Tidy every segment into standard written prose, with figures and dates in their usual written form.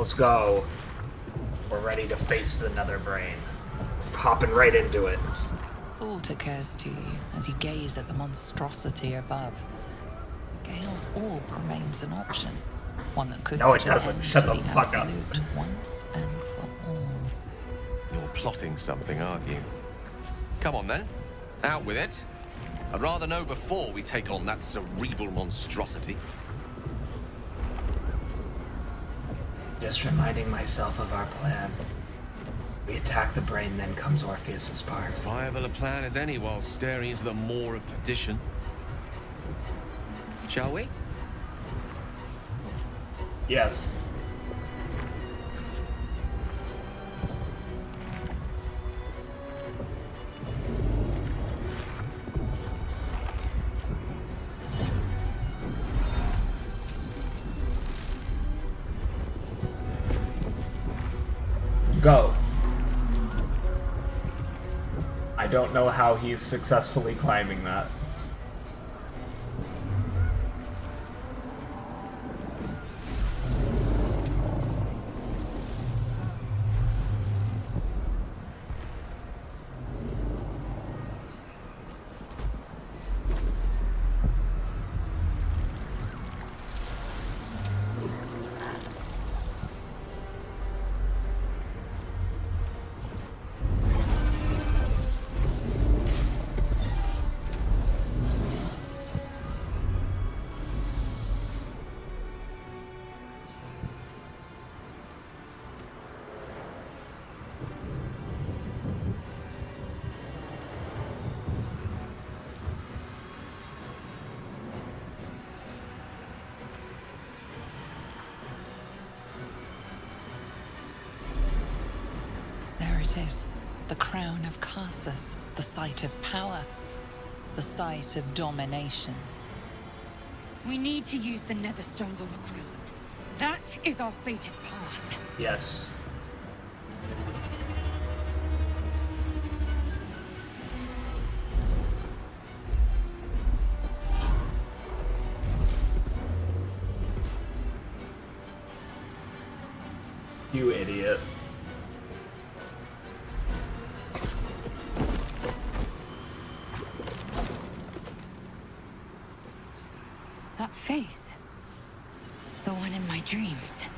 Let's go. We're ready to face the nether brain. Hopping right into it. Thought occurs to you as you gaze at the monstrosity above. Gale's orb remains an option. One that could No, it put an doesn't. end Shut to the the fuck up. absolute once and for all. You're plotting something, aren't you? Come on then. Out with it. I'd rather know before we take on that cerebral monstrosity. Just reminding myself of our plan. We attack the brain, then comes Orpheus's part. Viable a plan as any while staring into the maw of perdition. Shall we? Yes. Go. I don't know how he's successfully climbing that. It is the crown of Carsus, the site of power, the site of domination. We need to use the netherstones on the crown. That is our fated path. Yes. You idiot. That face. The one in my dreams.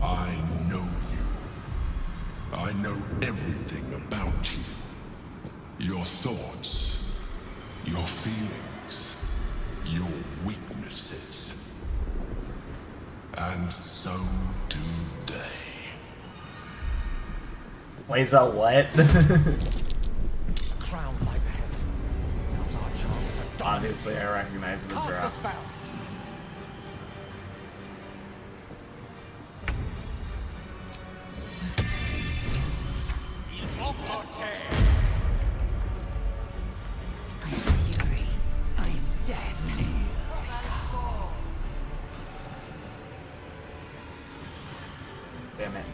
I know you. I know everything about you. Your thoughts, your feelings, your weaknesses. And so do they. Plays out what? Crown lies ahead. Now's our chance to Obviously, I recognize the cast the drop. spell. I am fury. I am death. Damn it.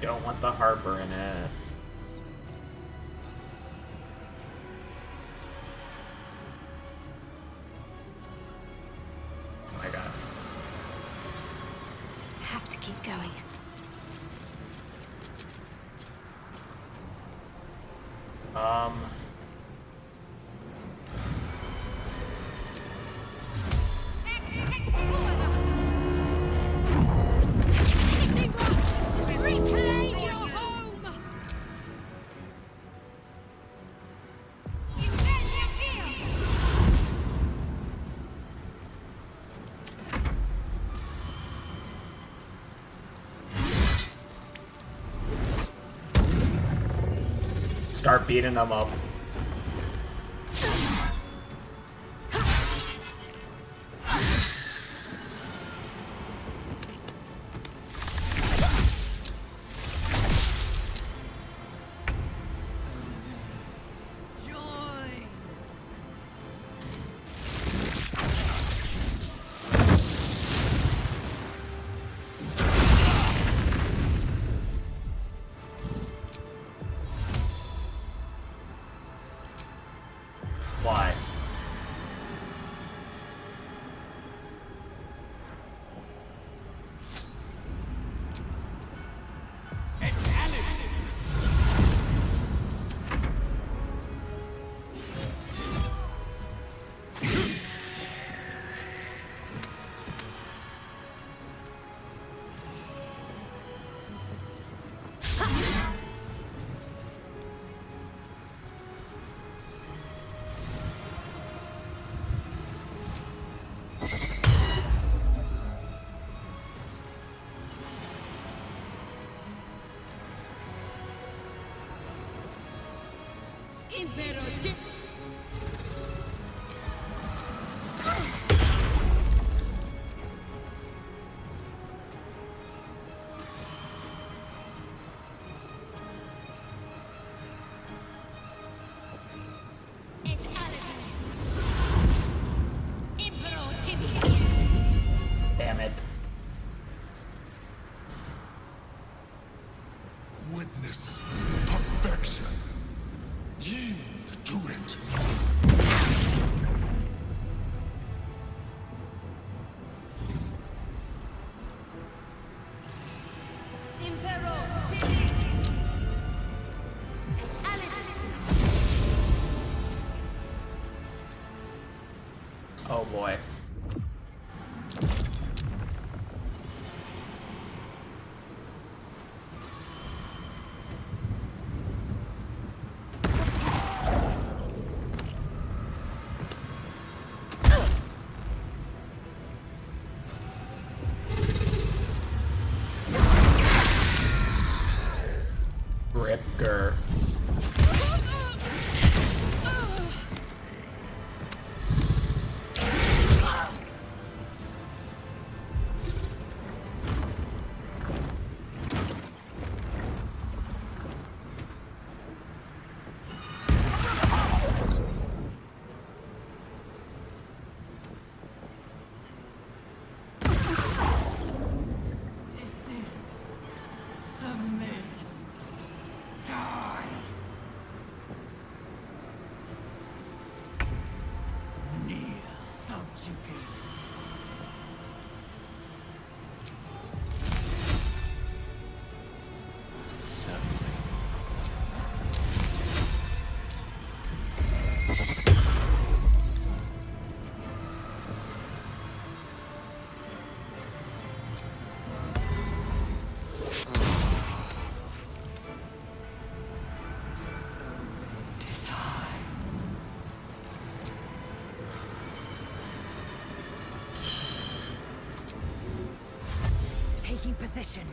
don't want the Harper in it. Oh my god. Have to keep going. Reclaim your home! Start beating them up. Why? Damn it. Witness perfection. Yield to it. Oh boy. Ripker. Taking position.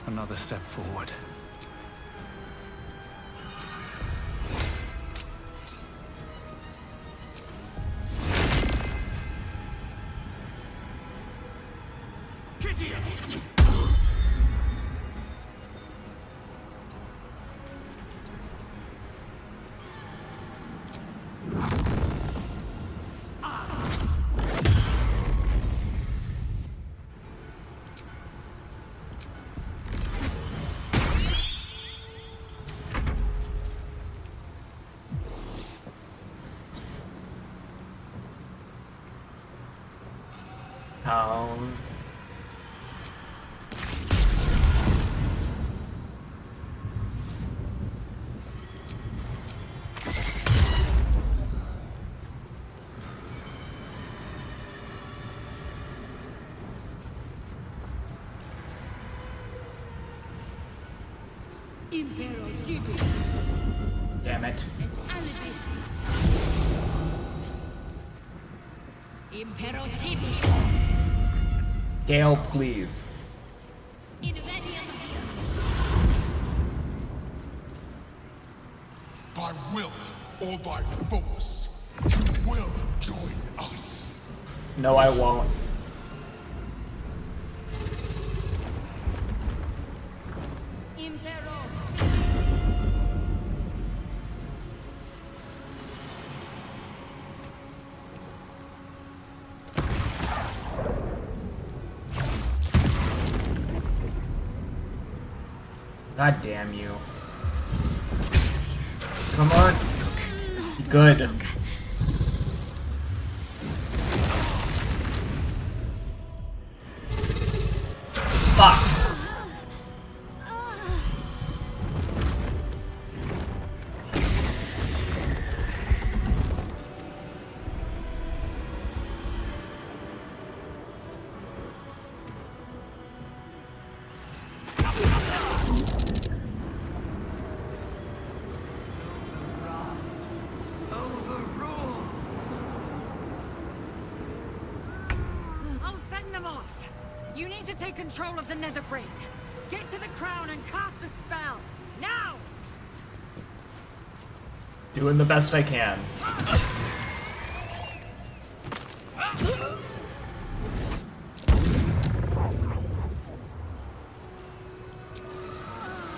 Another step forward. Impero Tibi. Damn it. Impero Tibi. Gale, please. By will or by force, you will join us. No, I won't. Impero. God damn you. Come on. Good. Fuck. I'll send them off. You need to take control of the Nether Brain. Get to the crown and cast the spell. Now! Doing the best I can.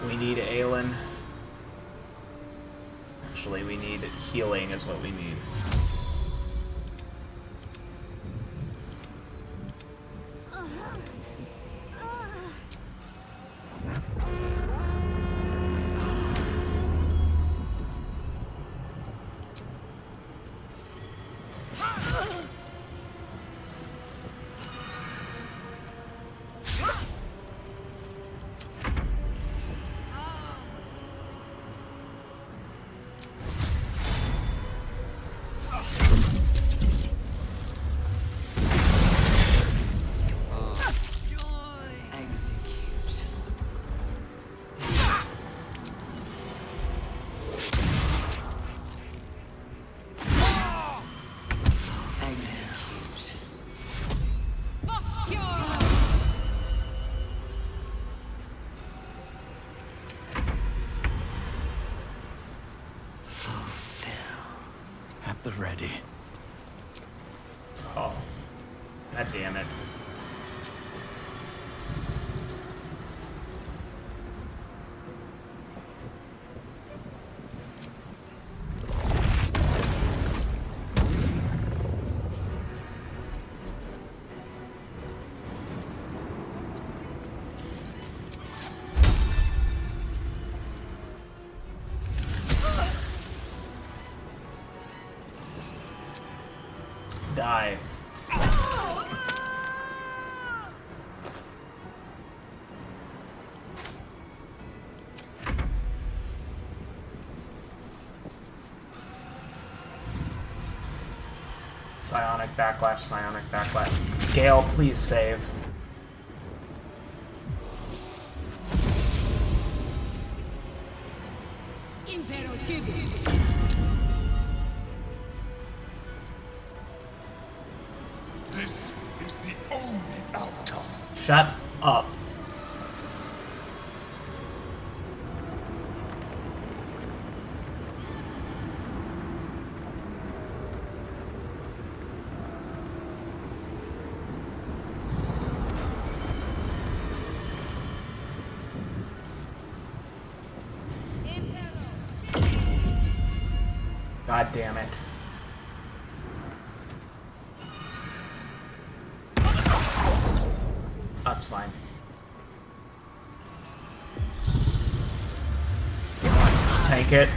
We need Aelin. Actually, we need healing is what we need. At the ready. Oh. God damn it. Die. Psionic backlash, psionic backlash. Gale, please save. Impero Tibi. This is the only outcome. Shut up. God damn it. That's fine. Tank it.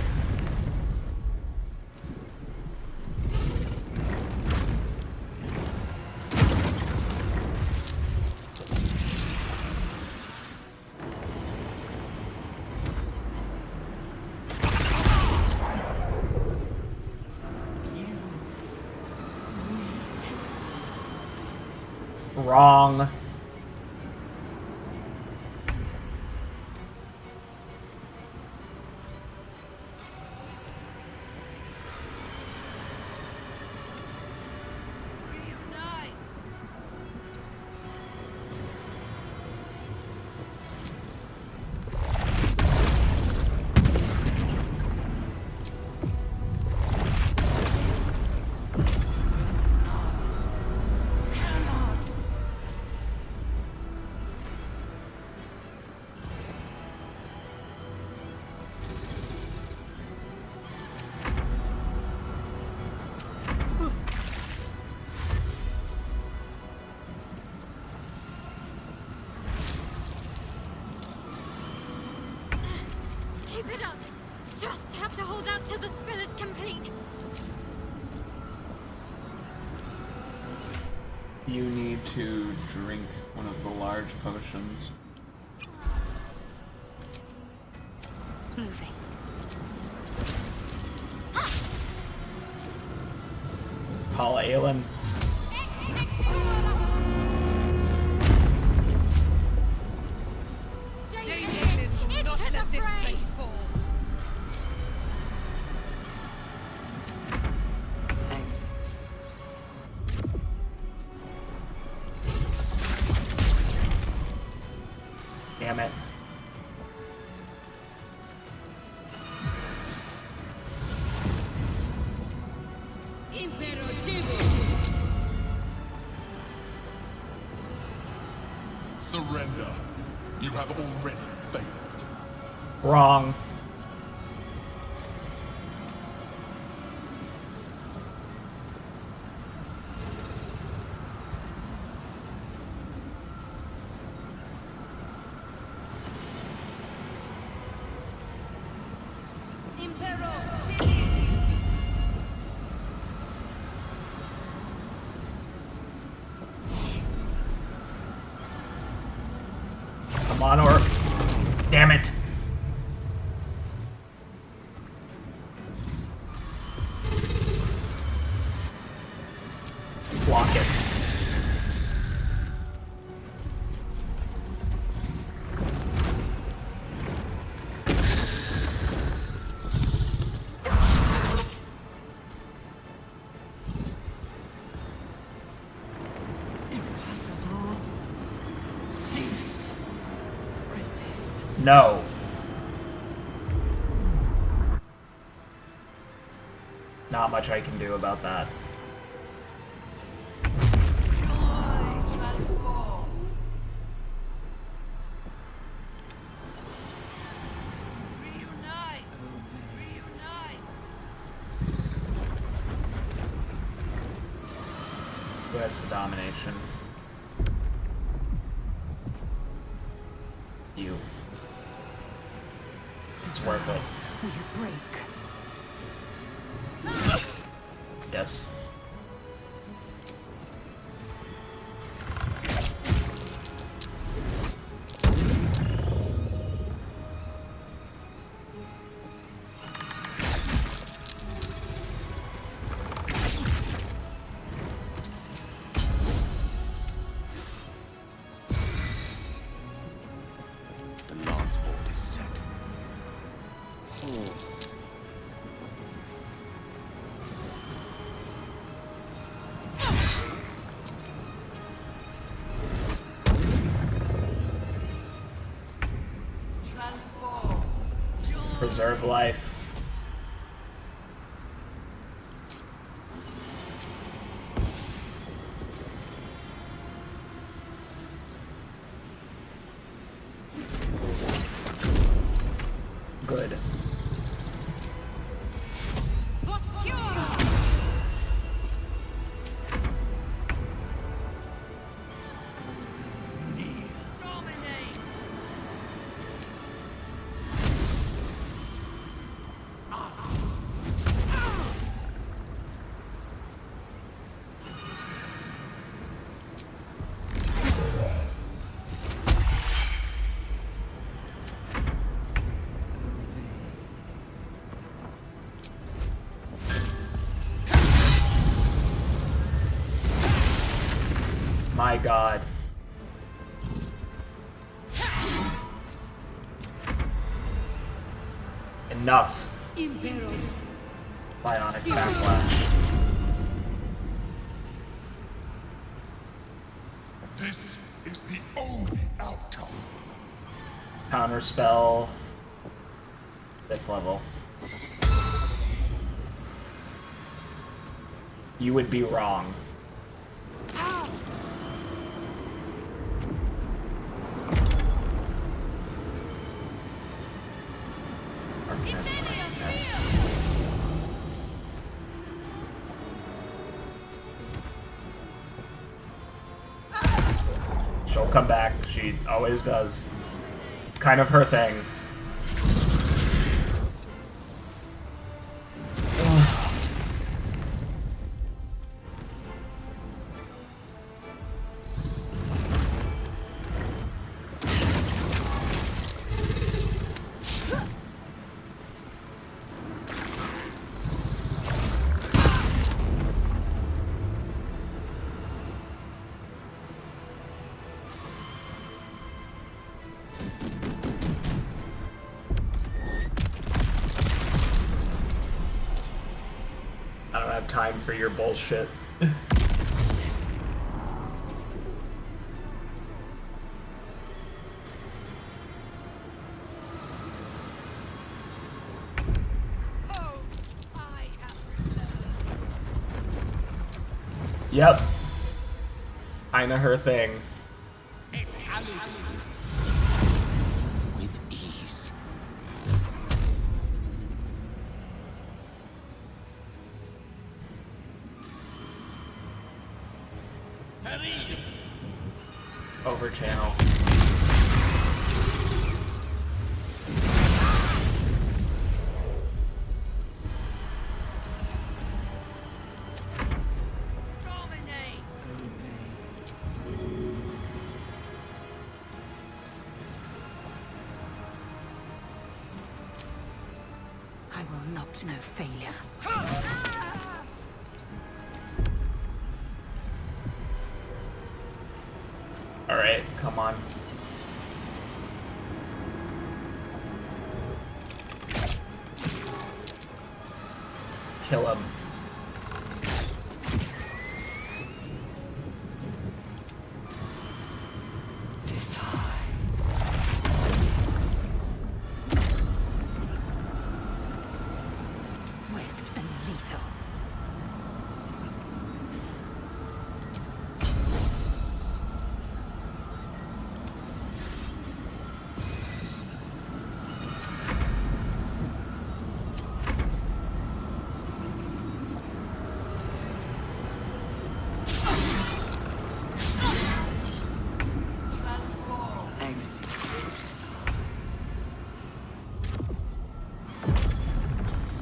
Wrong. Keep it up. Just have to hold out till the spell is complete. You need to drink one of the large potions. Moving. Paula Aylin. Damn it. Surrender. You have already failed. Wrong. Come on, or damn it. Block it. No. Not much I can do about that. Who has the domination? You. It's worth it. Will you break? Yes. The lance board is set. Preserve life. Good. Your god. Enough. Bionic backlash. This is the only outcome. Counter spell. 5th level. You would be wrong. She'll come back. She always does. It's kind of her thing. I don't have time for your bullshit. Yep. Kinda her thing. With ease. Over channel. I will not know failure. Alright, come on. Kill him. Swift and lethal.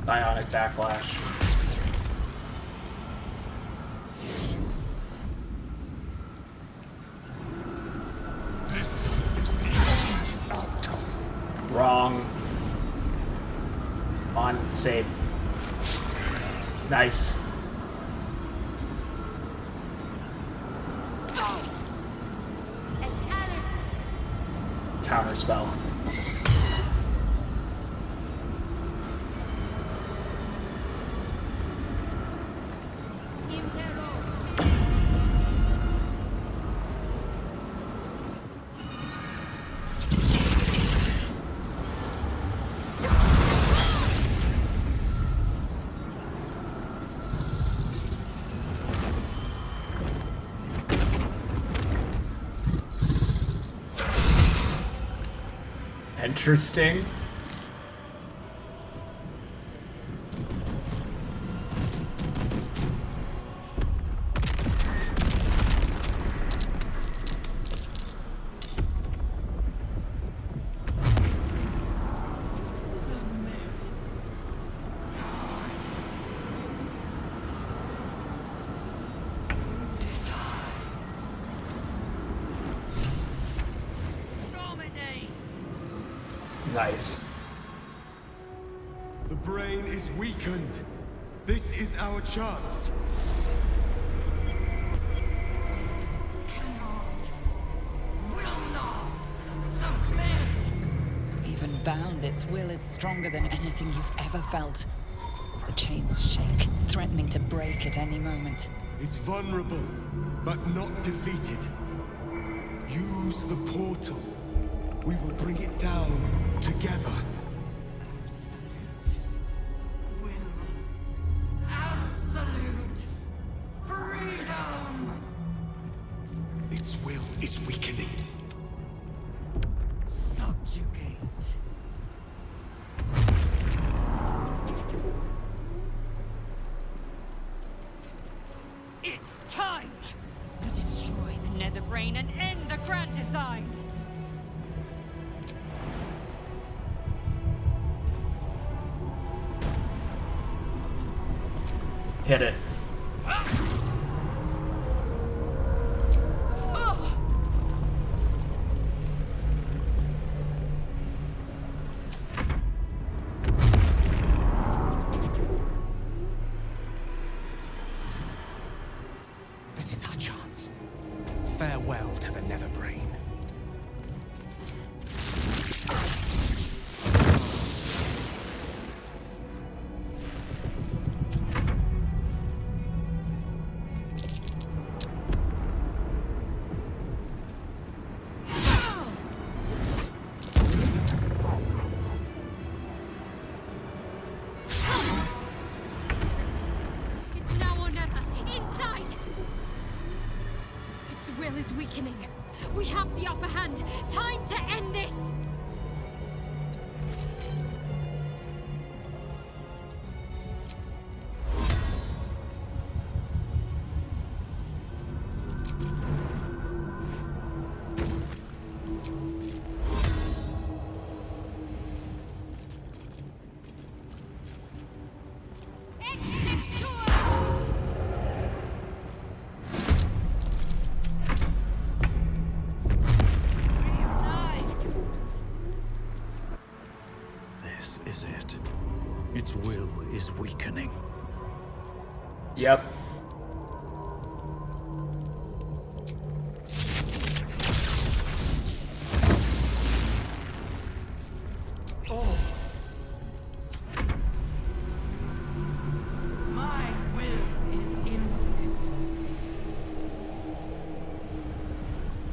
Bionic backlash. This is the only outcome. Wrong. On, save. Nice. Counter spell. Interesting. Nice. The brain is weakened. This is our chance. Cannot bound, its will is stronger than anything you've ever felt. The chains shake, threatening to break at any moment. It's vulnerable, but not defeated. Use the portal. We will bring it down together. Absolute freedom! Its will is weakening. Subjugate. It's time to destroy the Nether Brain and end the Grand Design! Hit it. This is our chance. Farewell to the Nether Brain. It's now or never. Inside! Its will is weakening. We have the upper hand. Time to end this! This is it. Its will is weakening. Yep. My will is infinite.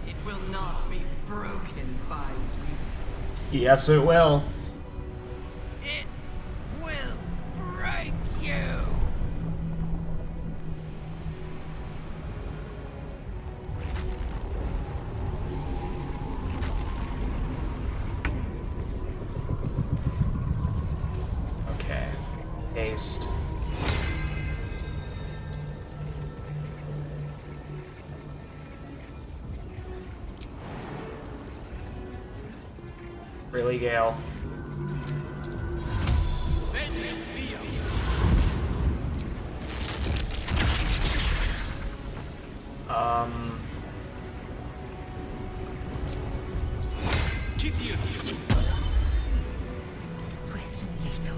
It will not be broken by you. Yes, it will. It will break you! Okay. Haste. Really, Gale? Swift and lethal.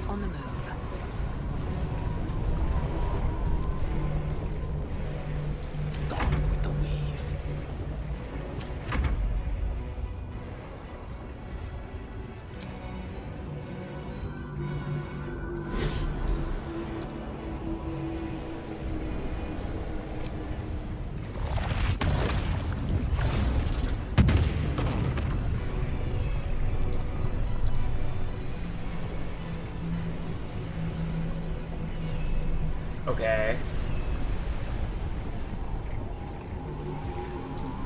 On the move. Gone with the weave. Okay.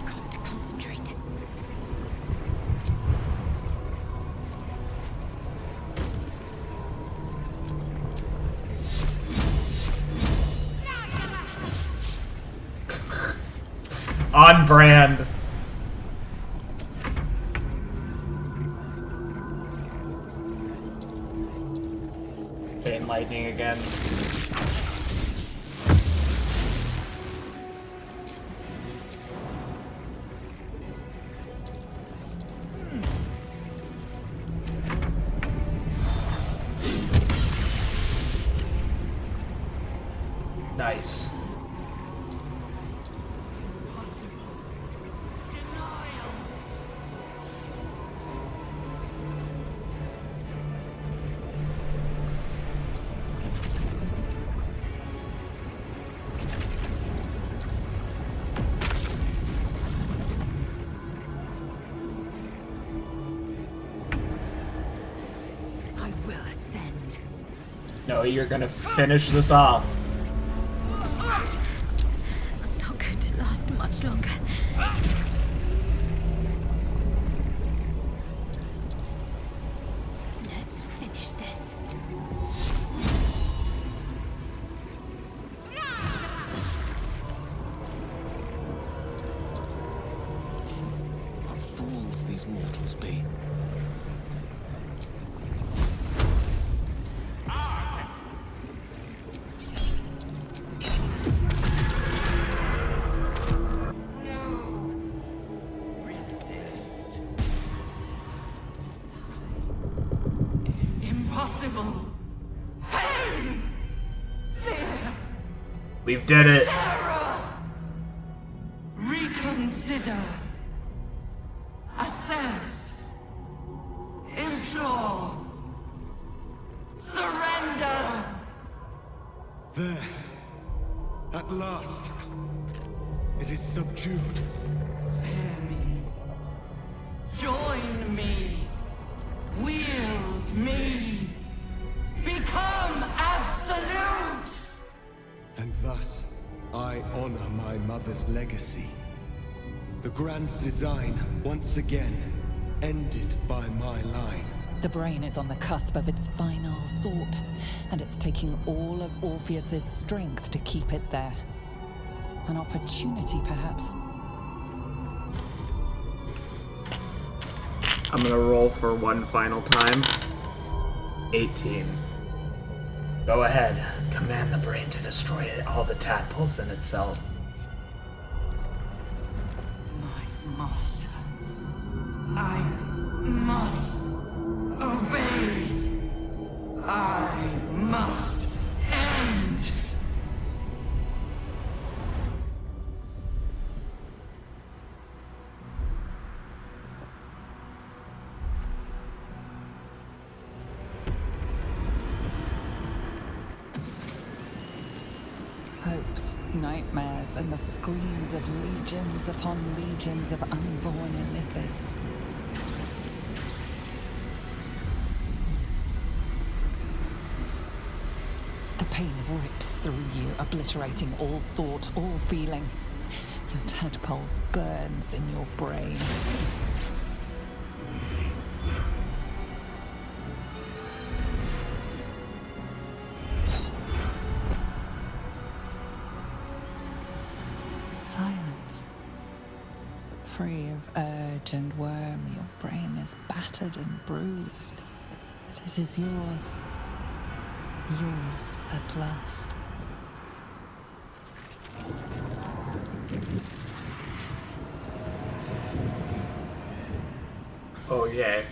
Got to concentrate. On brand. Chain lightning again. Nice. I will ascend. No, you're gonna finish this off. I'm not going to last much longer. Let's finish this. What fools these mortals be. Impossible. Pain. Fear. We did it. Reconsider. Assess. Implore. Surrender. There. At last. It is subdued. Spare me. Join me. Wield me. Become absolute. And thus, I honor my mother's legacy. The grand design, once again, ended by my line. The brain is on the cusp of its final thought, and it's taking all of Orpheus's strength to keep it there. An opportunity, perhaps. I'm gonna roll for one final time. 18. Go ahead. Command the brain to destroy all the tadpoles in itself. My master. I must obey. I must end. Hopes, nightmares, and the screams of legions upon legions of unborn illithids. The pain rips through you, obliterating all thought, all feeling. Your tadpole burns in your brain. Silence. Free of urge and worm, your brain is battered and bruised. But it is yours. Yours at last. Oh, yeah.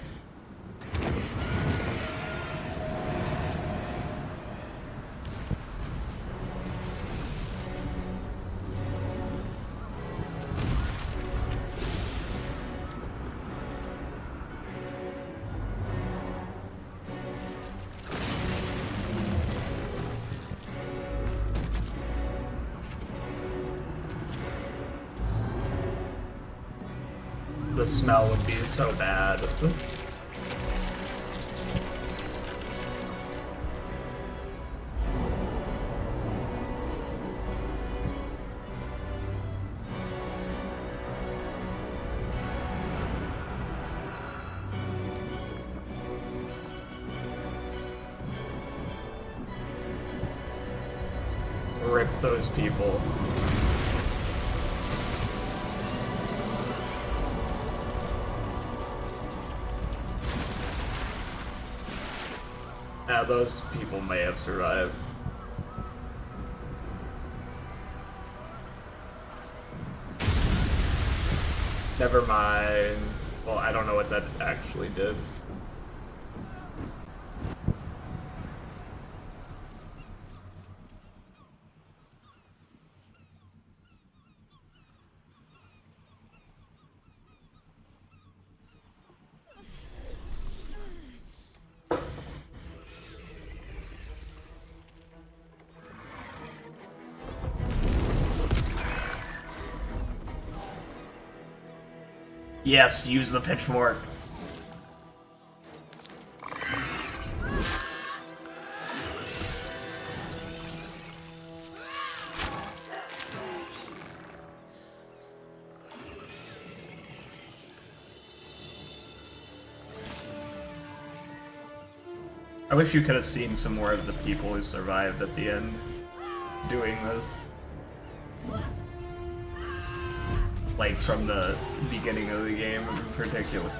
The smell would be so bad. Rip those people. Now those people may have survived. Never mind. Well, I don't know what that actually did. Yes, use the pitchfork. I wish you could have seen some more of the people who survived at the end doing this. Like from the beginning of the game in particular.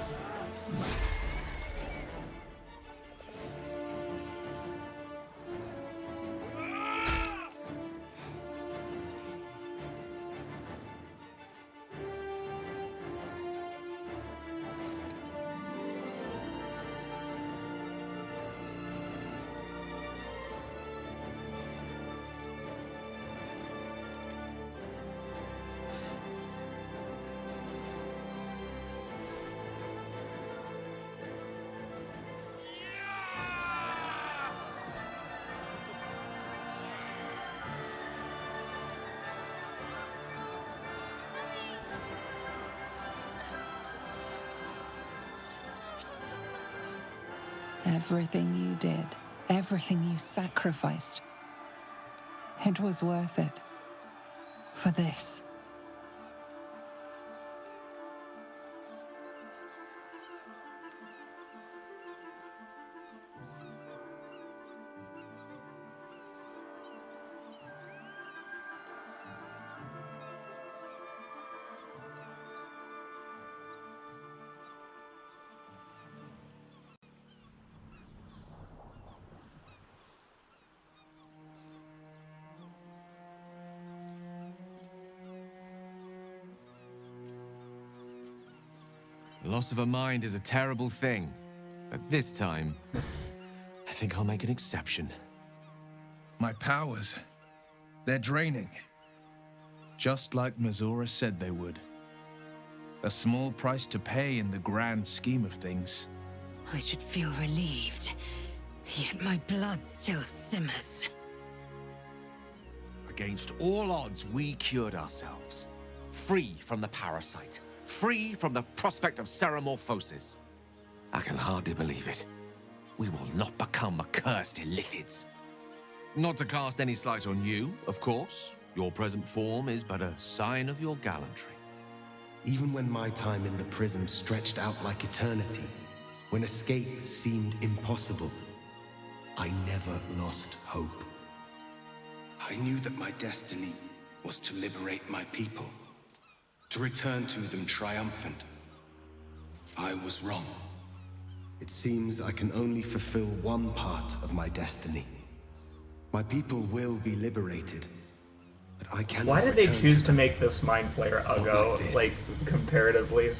Everything you did, everything you sacrificed, it was worth it. For this. Loss of a mind is a terrible thing, but this time, I think I'll make an exception. My powers, they're draining. Just like Mazora said they would. A small price to pay in the grand scheme of things. I should feel relieved, yet my blood still simmers. Against all odds, we cured ourselves. Free from the parasite. Free from the prospect of seromorphosis. I can hardly believe it. We will not become accursed illithids. Not to cast any slight on you, of course. Your present form is but a sign of your gallantry. Even when my time in the prism stretched out like eternity, when escape seemed impossible, I never lost hope. I knew that my destiny was to liberate my people, to return to them triumphant. I was wrong. It seems I can only fulfill one part of my destiny. My people will be liberated, but I cannot. Why did they choose to them. make this Mind Flayer Uggo, like this. like, comparatively?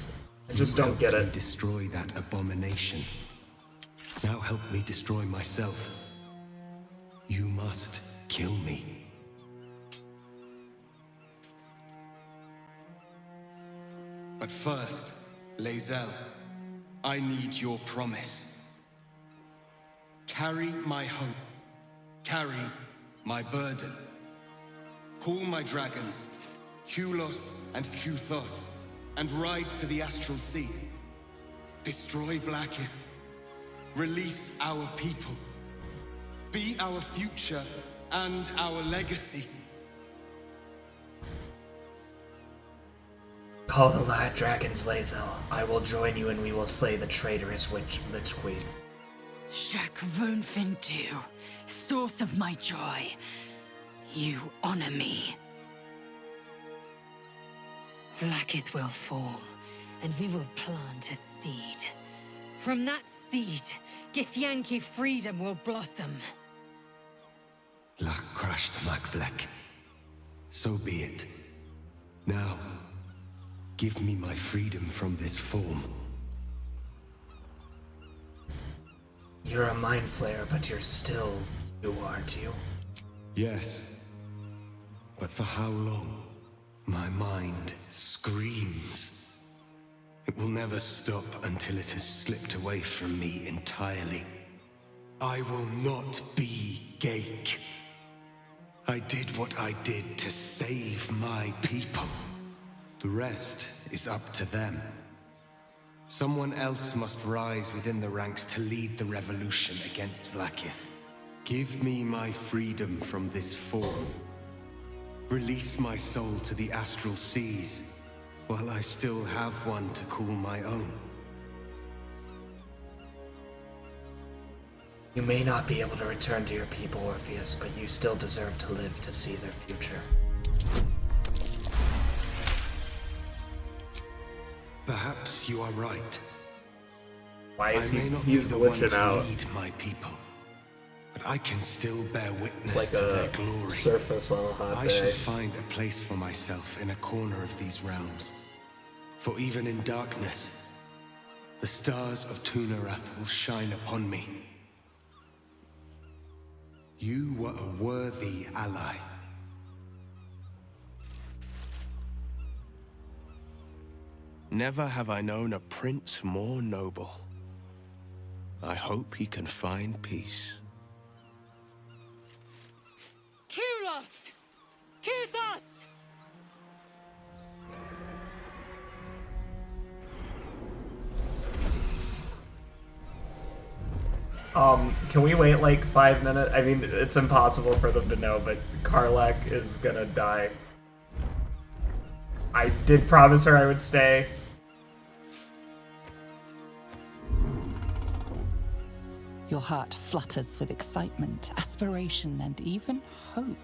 I just You don't get helped it. me destroy that abomination. Now help me destroy myself. You must kill me. But first, Lae'zel, I need your promise. Carry my hope. Carry my burden. Call my dragons, Kulos and Kuthos, and ride to the Astral Sea. Destroy Vlaakith. Release our people. Be our future and our legacy. Call the Light Dragons, Lae'zel. I will join you and we will slay the traitorous Lich Queen. Shak Vonfintu, source of my joy. You honor me. Vlaakith will fall, and we will plant a seed. From that seed, Githyanki freedom will blossom. Lach crashed Makvlek. So be it. Now, give me my freedom from this form. You're a Mind Flayer, but you're still you, aren't you? Yes. But for how long? My mind screams. It will never stop until it has slipped away from me entirely. I will not be Ghaik. I did what I did to save my people. The rest is up to them. Someone else must rise within the ranks to lead the revolution against Vlaakith. Give me my freedom from this form. Release my soul to the astral seas, while I still have one to call my own. You may not be able to return to your people, Orpheus, but you still deserve to live to see their future. Perhaps you are right. Why is I may not be he's the one glitching to out? lead my people, but I can still bear witness It's like to a their glory. surface on a hot I day. shall find a place for myself in a corner of these realms. For even in darkness, the stars of Tunarath will shine upon me. You were a worthy ally. Never have I known a prince more noble. I hope he can find peace. Kulos! Kuthos! Can we wait like 5 minutes? I mean, it's impossible for them to know, but Karlak is gonna die. I did promise her I would stay. Your heart flutters with excitement, aspiration, and even hope.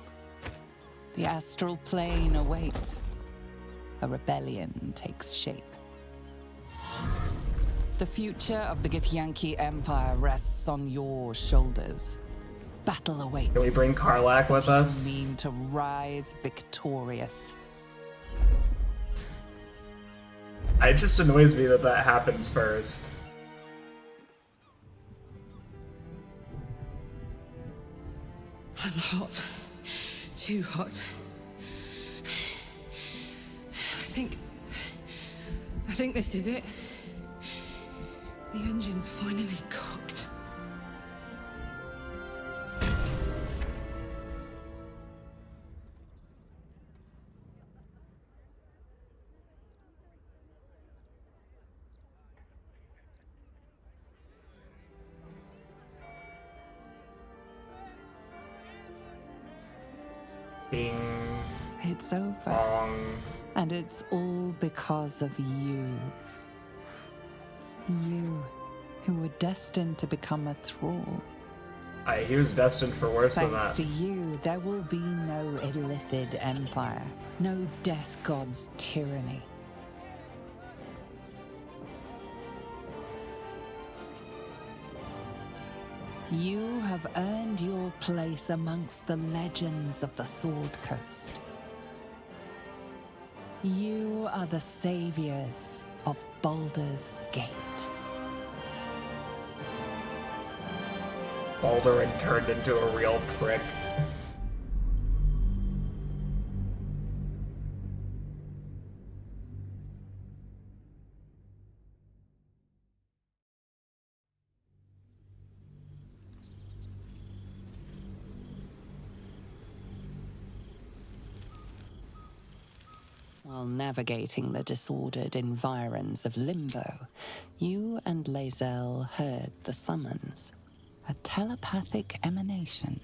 The astral plane awaits. A rebellion takes shape. The future of the Githyanki Empire rests on your shoulders. Battle awaits. Can we bring Karlak with us? You mean to rise victorious. It just annoys me that that happens first. I'm hot. Too hot. I think this is it. The engine's finally cooked. Bing. It's over. Bong. And it's all because of you. You, who were destined to become a thrall. He was destined for worse than that. Thanks to you, there will be no Illithid empire, no death god's tyranny. You have earned your place amongst the legends of the Sword Coast. You are the saviors of Baldur's Gate. Baldurin turned into a real prick. While navigating the disordered environs of Limbo, you and Lae'zel heard the summons, a telepathic emanation.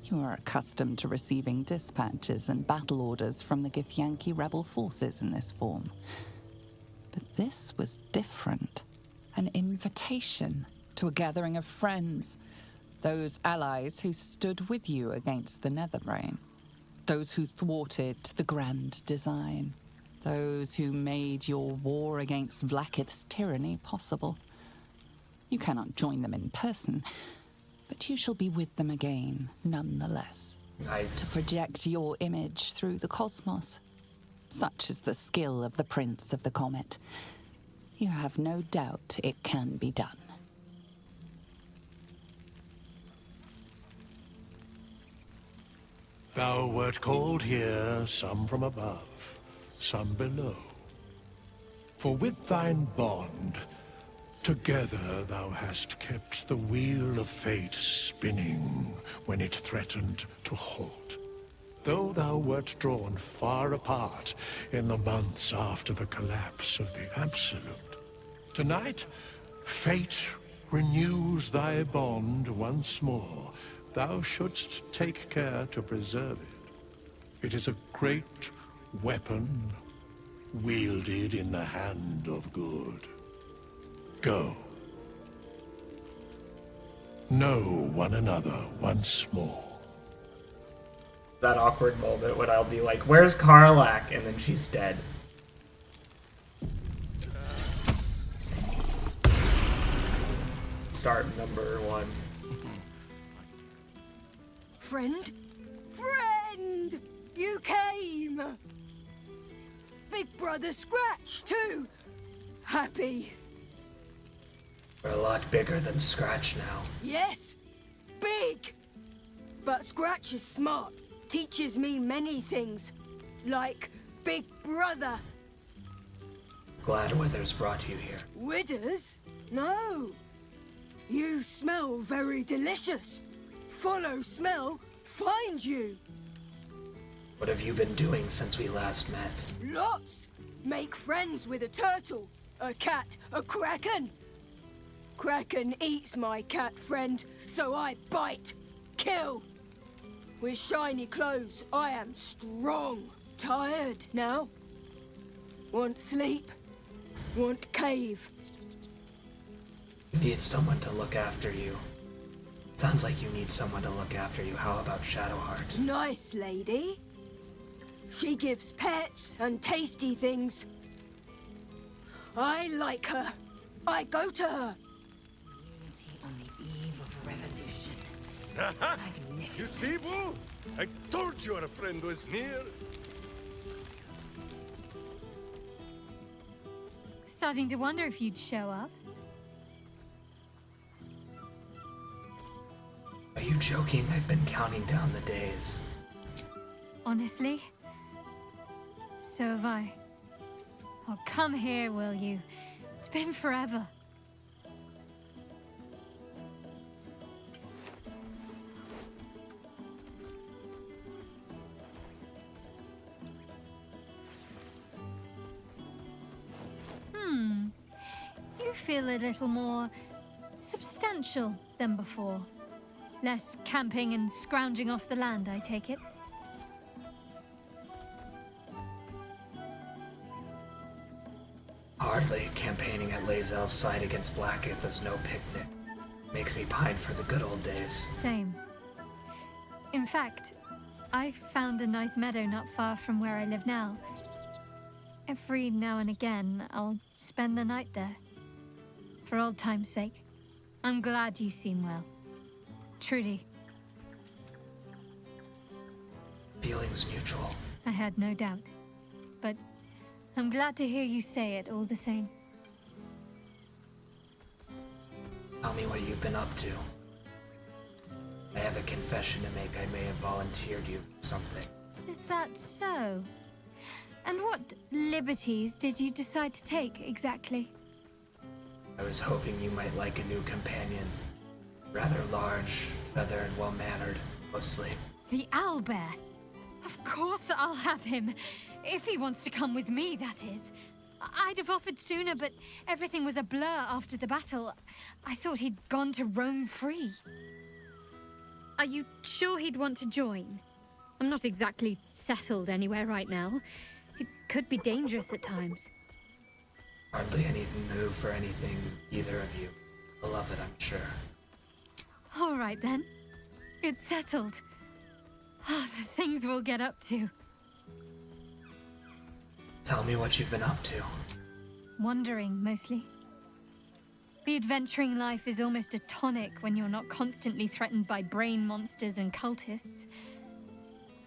You are accustomed to receiving dispatches and battle orders from the Githyanki rebel forces in this form. But this was different. An invitation to a gathering of friends, those allies who stood with you against the Netherbrain. Those who thwarted the grand design. Those who made your war against Vlaakith's tyranny possible. You cannot join them in person, but you shall be with them again, nonetheless. Nice. To project your image through the cosmos. Such is the skill of the Prince of the Comet. You have no doubt it can be done. Thou wert called here, some from above, some below. For with thine bond, together thou hast kept the wheel of fate spinning when it threatened to halt. Though thou wert drawn far apart in the months after the collapse of the Absolute, Tonight, fate renews thy bond once more. Thou shouldst take care to preserve it. It is a great weapon, wielded in the hand of good. Go. Know one another once more. That awkward moment when I'll be like, where's Karlak? And then she's dead. Start number 1. Friend? Friend! You came! Big Brother Scratch, too! Happy. We're a lot bigger than Scratch now. Yes, big! But Scratch is smart. Teaches me many things. Like Big Brother. Glad Withers brought you here. Withers? No. You smell very delicious. Follow smell, find you. What have you been doing since we last met? Lots. Make friends with a turtle, a cat, a kraken. Kraken eats my cat friend, so I bite, kill. With shiny clothes, I am strong. Tired now. Want sleep. Want cave. You need someone to look after you. Sounds like you need someone to look after you. How about Shadowheart? Nice lady. She gives pets and tasty things. I like her. I go to her. On the eve of revolution. You see, Boo? I told you our friend was near. Starting to wonder if you'd show up. Are you joking? I've been counting down the days. Honestly? So have I. Oh, come here, will you? It's been forever. You feel a little more substantial than before. Less camping and scrounging off the land, I take it. Hardly. Campaigning at Lae'zel's side against Blackith is no picnic. Makes me pine for the good old days. Same. In fact, I found a nice meadow not far from where I live now. Every now and again, I'll spend the night there. For old time's sake. I'm glad you seem well. Trudy. Feelings mutual. I had no doubt. But I'm glad to hear you say it all the same. Tell me what you've been up to. I have a confession to make. I may have volunteered you for something. Is that so? And what liberties did you decide to take, exactly? I was hoping you might like a new companion. Rather large, feathered, well-mannered, mostly. The owlbear? Of course I'll have him. If he wants to come with me, that is. I'd have offered sooner, but everything was a blur after the battle. I thought he'd gone to roam free. Are you sure he'd want to join? I'm not exactly settled anywhere right now. It could be dangerous at times. Hardly anything new for anything, either of you. Beloved, I'm sure. All right, then. It's settled. Oh, the things we'll get up to. Tell me what you've been up to. Wandering, mostly. The adventuring life is almost a tonic when you're not constantly threatened by brain monsters and cultists.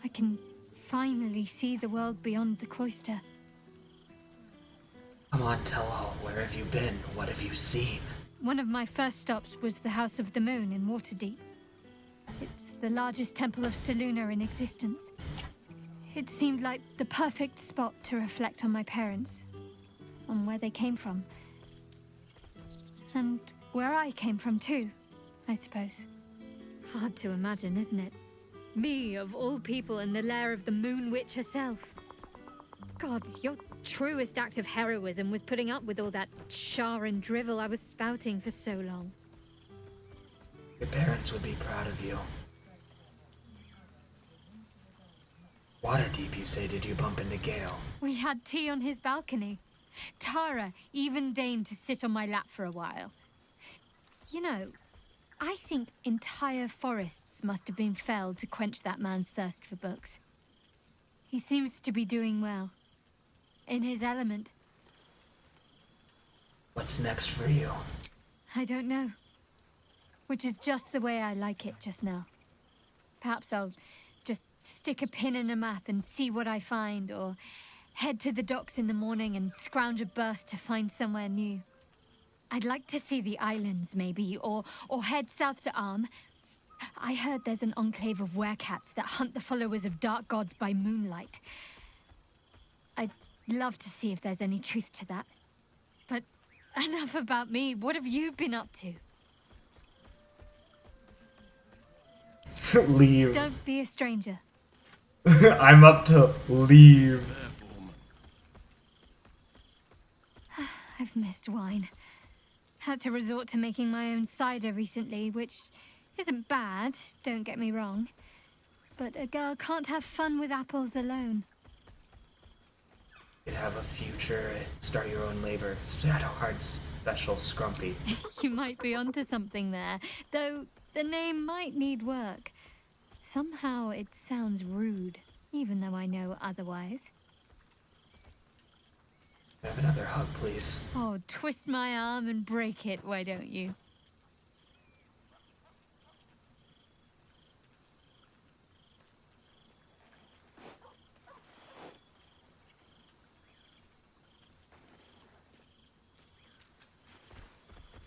I can finally see the world beyond the cloister. Come on, tell all. Where have you been? What have you seen? One of my first stops was the House of the Moon in Waterdeep. It's the largest temple of Selûne in existence. It seemed like the perfect spot to reflect on my parents, on where they came from. And where I came from too, I suppose. Hard to imagine, isn't it? Me, of all people, in the lair of the Moon Witch herself. God, you're truest act of heroism was putting up with all that char and drivel I was spouting for so long. Your parents would be proud of you. Waterdeep, you say, did you bump into Gale? We had tea on his balcony. Tara even deigned to sit on my lap for a while. You know, I think entire forests must have been felled to quench that man's thirst for books. He seems to be doing well. In his element. What's next for you? I don't know. Which is just the way I like it just now. Perhaps I'll just stick a pin in a map and see what I find, or head to the docks in the morning and scrounge a berth to find somewhere new. I'd like to see the islands, maybe, or head south to Arm. I heard there's an enclave of werecats that hunt the followers of dark gods by moonlight. I'd love to see if there's any truth to that. But enough about me. What have you been up to? Leave. Don't be a stranger. I'm up to leave. I've missed wine. Had to resort to making my own cider recently, which isn't bad, don't get me wrong. But a girl can't have fun with apples alone. You could have a future, start your own labor. Shadowheart's special scrumpy. You might be onto something there, though the name might need work. Somehow it sounds rude, even though I know otherwise. Have another hug, please. Oh, twist my arm and break it, why don't you?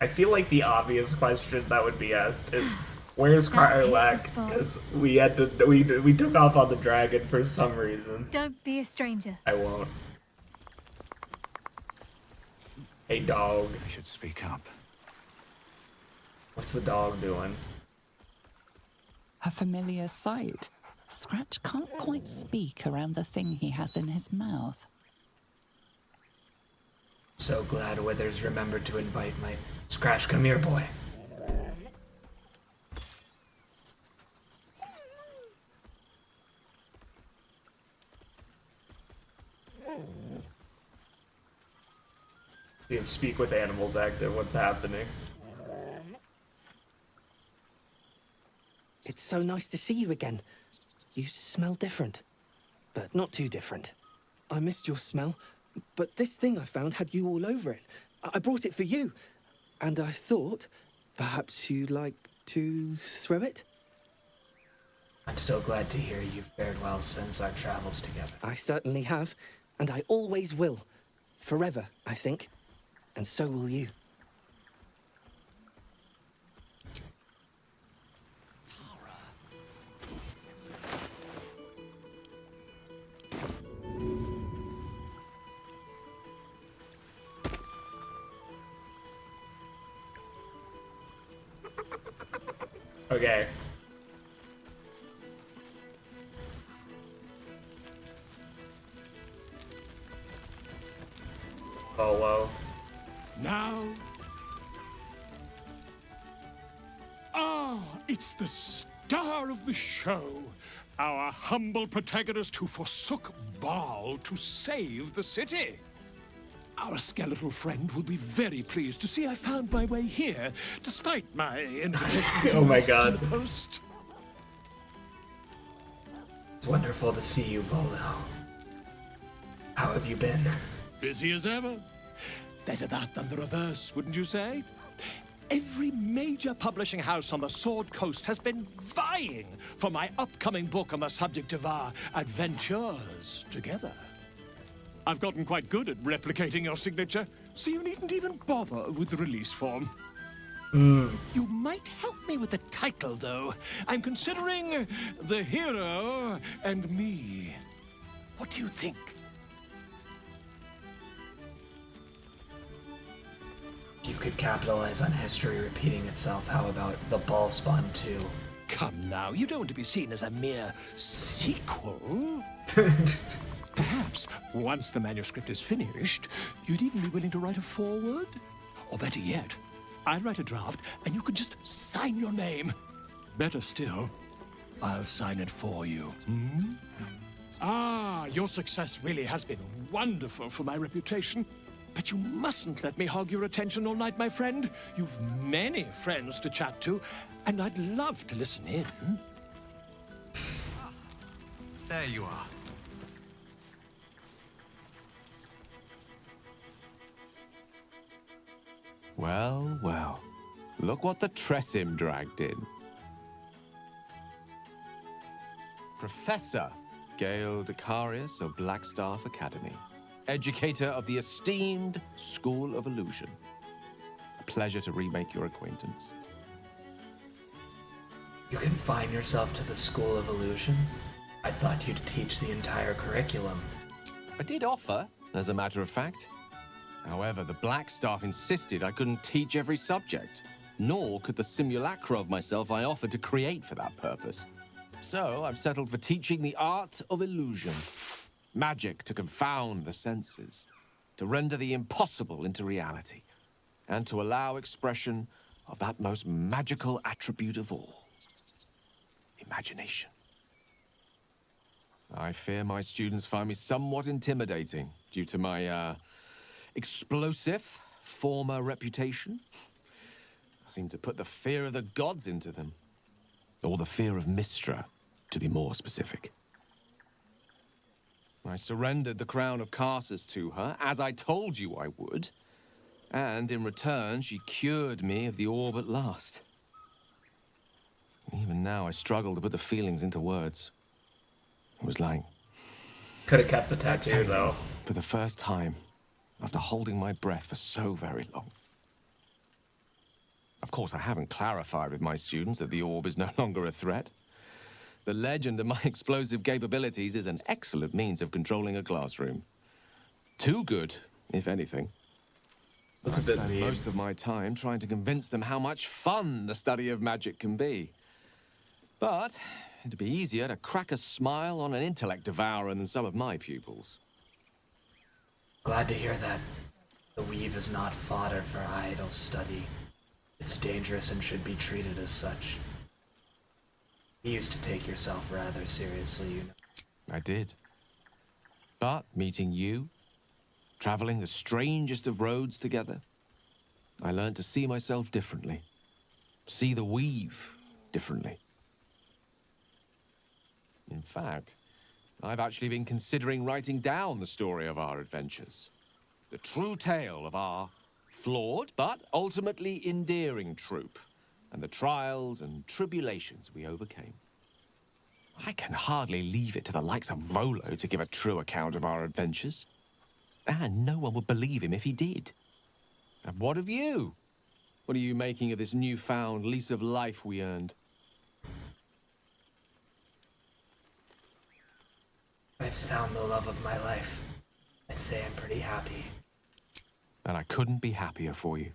I feel like the obvious question that would be asked is, where's Karlak? Because we took off on the dragon for some reason. Don't be a stranger. I won't. Hey, dog. I should speak up. What's the dog doing? A familiar sight. Scratch can't quite speak around the thing he has in his mouth. So glad Withers remembered to invite my... Scratch, come here, boy. You have speak with animals active. What's happening? It's so nice to see you again. You smell different, but not too different. I missed your smell, but this thing I found had you all over it. I brought it for you, and I thought perhaps you'd like to throw it? I'm so glad to hear you've fared well since our travels together. I certainly have, and I always will. Forever, I think. And so will you. Okay. Polo. Now... it's the star of the show. Our humble protagonist who forsook Bhaal to save the city. Our skeletal friend will be very pleased to see I found my way here, despite my invitation to Oh my to God. the post. It's wonderful to see you, Volo. How have you been? Busy as ever. Better that than the reverse, wouldn't you say? Every major publishing house on the Sword Coast has been vying for my upcoming book on the subject of our adventures together. I've gotten quite good at replicating your signature, so you needn't even bother with the release form. You might help me with the title, though. I'm considering The Hero and Me. What do you think? You could capitalize on history repeating itself. How about The Ball Spawn 2? Come now, you don't want to be seen as a mere sequel. Perhaps, once the manuscript is finished, you'd even be willing to write a foreword? Or better yet, I'll write a draft and you can just sign your name. Better still, I'll sign it for you. Hmm? Ah, your success really has been wonderful for my reputation. But you mustn't let me hog your attention all night, my friend. You've many friends to chat to, and I'd love to listen in. There you are. Well, well. Look what the Tressim dragged in. Professor Gale Decarius of Blackstaff Academy. Educator of the esteemed School of Illusion. A pleasure to remake your acquaintance. You confine yourself to the School of Illusion? I thought you'd teach the entire curriculum. I did offer, as a matter of fact. However, the Blackstaff insisted I couldn't teach every subject, nor could the simulacra of myself I offered to create for that purpose. So I've settled for teaching the art of illusion. Magic to confound the senses, to render the impossible into reality, and to allow expression of that most magical attribute of all, imagination. I fear my students find me somewhat intimidating due to my, explosive former reputation. I seem to put the fear of the gods into them. Or the fear of Mystra, to be more specific. I surrendered the crown of Carsus to her, as I told you I would. And in return, she cured me of the orb at last. Even now, I struggle to put the feelings into words. It was like... Could have kept the tattoo, though. For the first time, after holding my breath for so very long. Of course, I haven't clarified with my students that the orb is no longer a threat. The legend of my explosive capabilities is an excellent means of controlling a classroom. Too good, if anything. That's I a bit spend mean. most of my time trying to convince them how much fun the study of magic can be. But it'd be easier to crack a smile on an intellect devourer than some of my pupils. Glad to hear that. The weave is not fodder for idle study. It's dangerous and should be treated as such. You used to take yourself rather seriously, you know. I did. But meeting you, traveling the strangest of roads together, I learned to see myself differently. See the weave differently. In fact, I've actually been considering writing down the story of our adventures. The true tale of our flawed but ultimately endearing troupe, and the trials and tribulations we overcame. I can hardly leave it to the likes of Volo to give a true account of our adventures. And no one would believe him if he did. And what of you? What are you making of this newfound lease of life we earned? I've found the love of my life. I'd say I'm pretty happy. And I couldn't be happier for you.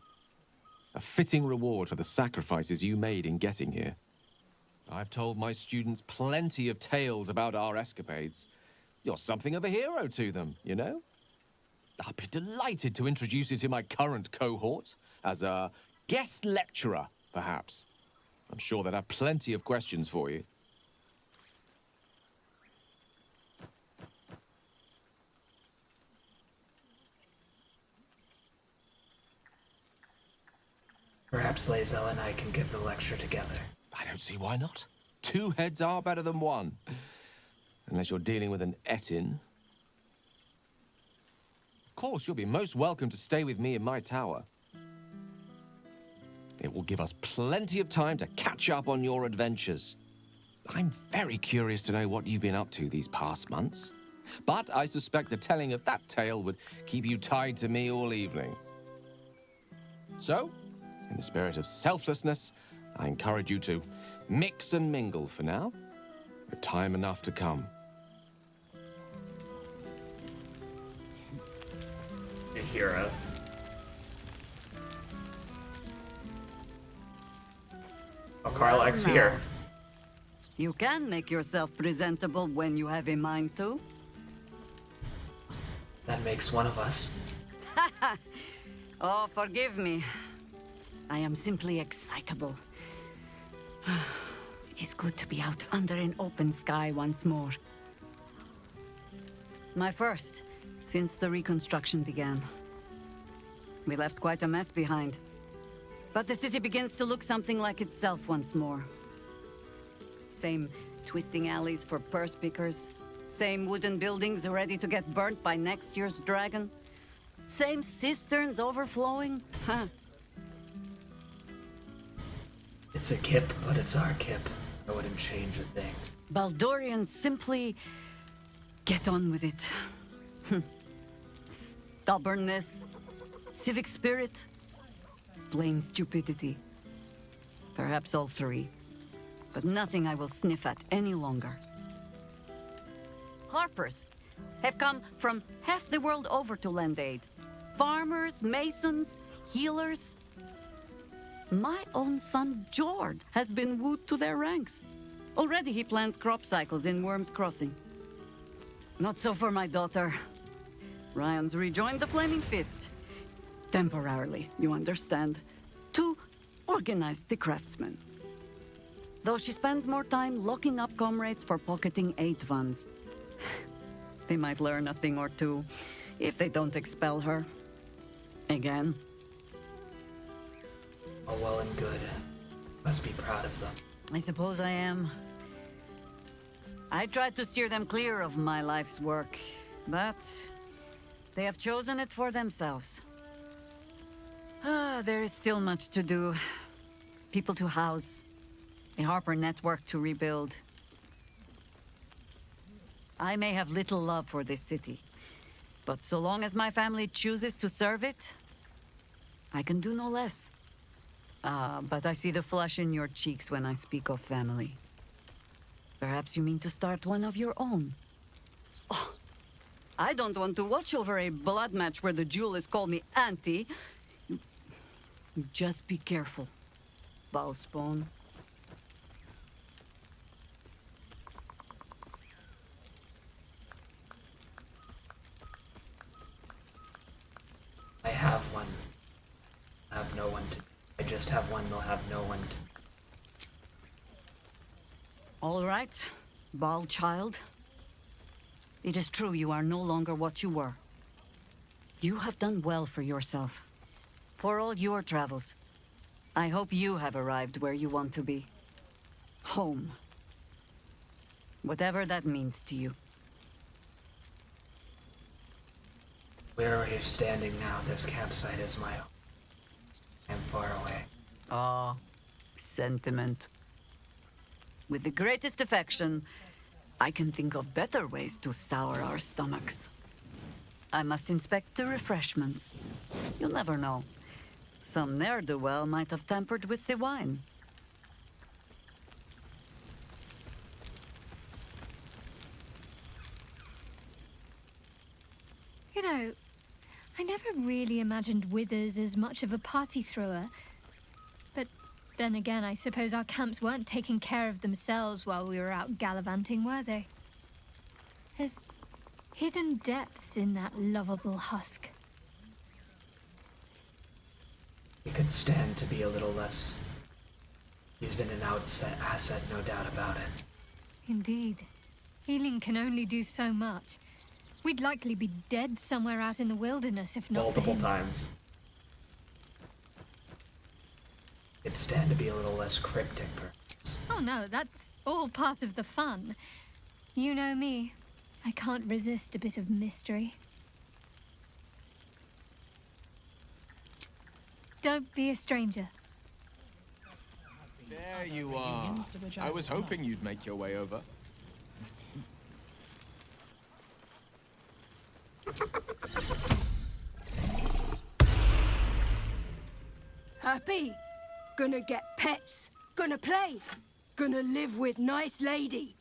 A fitting reward for the sacrifices you made in getting here. I've told my students plenty of tales about our escapades. You're something of a hero to them, you know? I'd be delighted to introduce you to my current cohort as a guest lecturer, perhaps. I'm sure they'd have plenty of questions for you. Perhaps Lae'zel and I can give the lecture together. I don't see why not. Two heads are better than one. Unless you're dealing with an Etin. Of course, you'll be most welcome to stay with me in my tower. It will give us plenty of time to catch up on your adventures. I'm very curious to know what you've been up to these past months. But I suspect the telling of that tale would keep you tied to me all evening. So, in the spirit of selflessness, I encourage you to mix and mingle for now, with time enough to come. Hero. Oh, Karlach's Well, here. now, you can make yourself presentable when you have a mind to. That makes one of us. Oh, forgive me. I am simply excitable. It is good to be out under an open sky once more. My first, since the reconstruction began. We left quite a mess behind. But the city begins to look something like itself once more. Same twisting alleys for purse pickers. Same wooden buildings ready to get burnt by next year's dragon. Same cisterns overflowing. Huh. It's a kip, but it's our kip. I wouldn't change a thing. Baldorians simply get on with it. Stubbornness, civic spirit, plain stupidity. Perhaps all three. But nothing I will sniff at any longer. Harpers have come from half the world over to lend aid. Farmers, masons, healers. My own son, George, has been wooed to their ranks. Already he plans crop cycles in Worm's Crossing. Not so for my daughter. Ryan's rejoined the Flaming Fist. Temporarily, you understand. To organize the craftsmen. Though she spends more time locking up comrades for pocketing aid funds. They might learn a thing or two, if they don't expel her. Again. All well and good. Must be proud of them. I suppose I am. I tried to steer them clear of my life's work, but they have chosen it for themselves. There is still much to do. People to house. A Harper network to rebuild. I may have little love for this city, but so long as my family chooses to serve it, I can do no less. But I see the flush in your cheeks when I speak of family. Perhaps you mean to start one of your own. Oh, I don't want to watch over a blood match where the duelists call me auntie. Just be careful, Bhaalspawn. I have one. I have no one to. I just have one, they'll have no one to. All right, Bhaal child. It is true you are no longer what you were. You have done well for yourself. For all your travels. I hope you have arrived where you want to be. Home. Whatever that means to you. Where we're standing now, this campsite is my home. I'm far away. Ah, sentiment. With the greatest affection, I can think of better ways to sour our stomachs. I must inspect the refreshments. You'll never know. Some ne'er-do-well might have tampered with the wine. You know, I never really imagined Withers as much of a party thrower. But then again, I suppose our camps weren't taking care of themselves while we were out gallivanting, were they? There's hidden depths in that lovable husk. He could stand to be a little less. He's been an asset, no doubt about it. Indeed. Healing can only do so much. We'd likely be dead somewhere out in the wilderness if not Multiple for him. times. Could stand to be a little less cryptic, perhaps. Oh no, that's all part of the fun. You know me. I can't resist a bit of mystery. Don't be a stranger. There you are. I was hoping you'd make your way over. Happy? Gonna get pets? Gonna play? Gonna live with nice lady?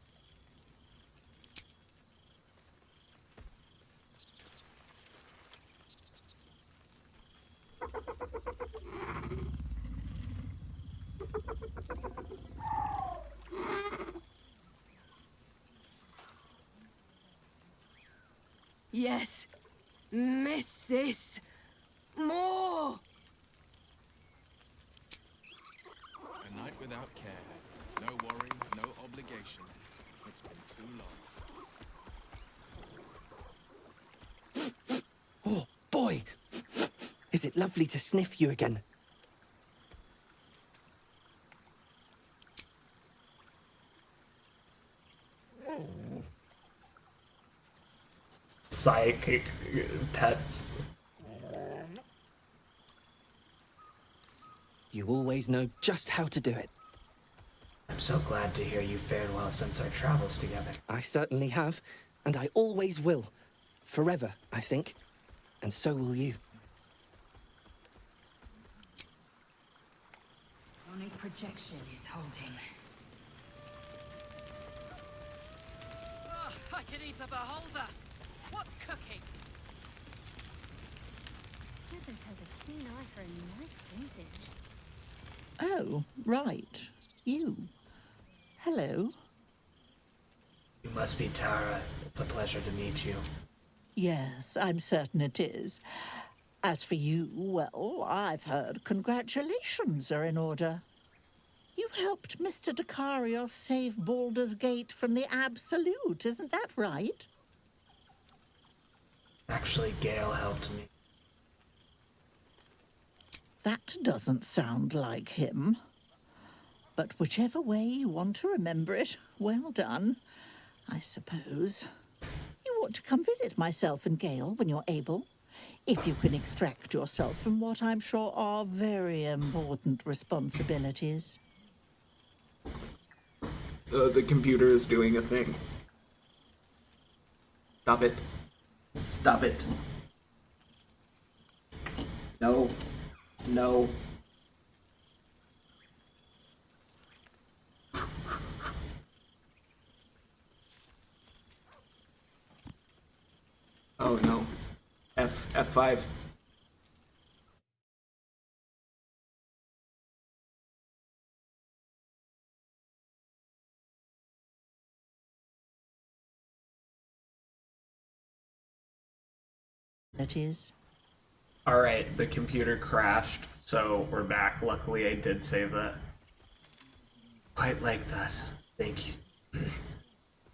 Yes, miss this more. A night without care. No worry, no obligation. It's been too long. Oh, boy! Is it lovely to sniff you again? Psychic pets. You always know just how to do it. I'm so glad to hear you fared well since our travels together. I certainly have, and I always will. Forever, I think. And so will you. Sonic projection is holding. Oh, I can eat a beholder. What's cooking? Withers has a keen eye for a nice vintage. Oh, right. You. Hello. You must be Tara. It's a pleasure to meet you. Yes, I'm certain it is. As for you, well, I've heard congratulations are in order. You helped Mr. Dakarios save Baldur's Gate from the Absolute, isn't that right? Actually, Gale helped me. That doesn't sound like him. But whichever way you want to remember it, well done, I suppose. You ought to come visit myself and Gale when you're able, if you can extract yourself from what I'm sure are very important responsibilities. The computer is doing a thing. Stop it. Stop it. No. No. Oh no. F5. That is. Alright, the computer crashed, so we're back. Luckily I did save that. Quite like that. Thank you.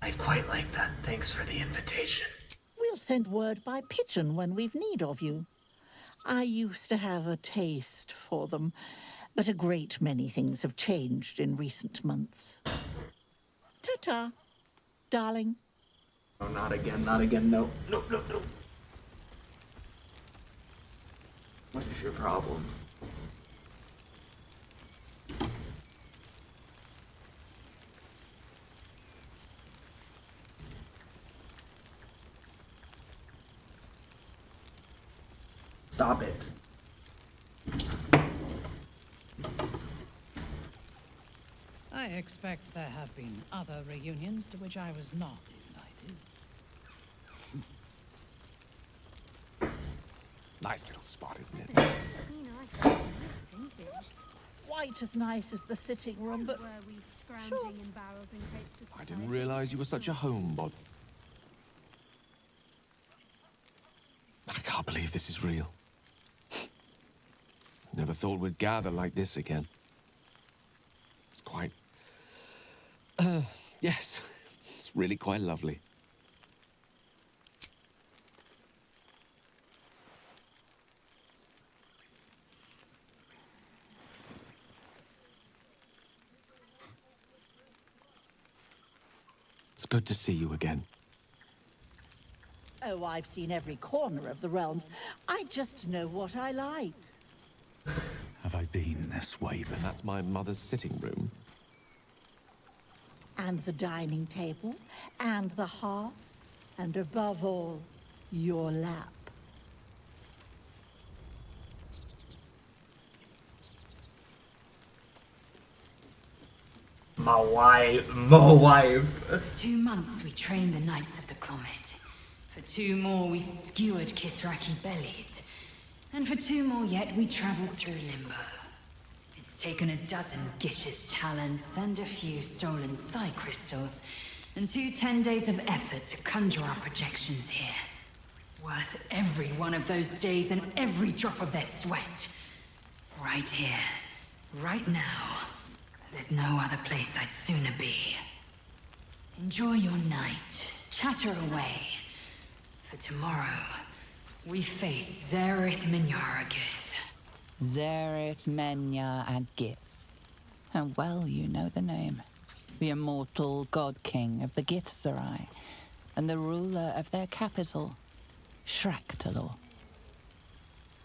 I'd quite like that. Thanks for the invitation. We'll send word by pigeon when we've need of you. I used to have a taste for them, but a great many things have changed in recent months. Ta-ta, darling. Oh, not again, not again. No, no, no, no. What is your problem? Stop it. I expect there have been other reunions to which I was not invited. Nice little spot, isn't it? Quite as nice as the sitting room, but sure. I didn't realize you were such a homebody. I can't believe this is real. Never thought we'd gather like this again. It's quite... yes. It's really quite lovely. It's good to see you again. Oh, I've seen every corner of the realms. I just know what I like. Have I been this way before? And that's my mother's sitting room. And the dining table, and the hearth, and above all, your lap. My wife. For 2 months we trained the Knights of the Comet. For 2 more we skewered Kithraki bellies. And for 2 more yet we traveled through Limbo. It's taken a dozen Gish's talents and a few stolen psi crystals, and 2 10 days of effort to conjure our projections here. Worth every one of those days and every drop of their sweat. Right here, right now. There's no other place I'd sooner be. Enjoy your night. Chatter away. For tomorrow, we face Zareth Minyaragith. Zareth Menya-Agith. And well you know the name. The immortal god king of the Githzerai, and the ruler of their capital, Shraktalor.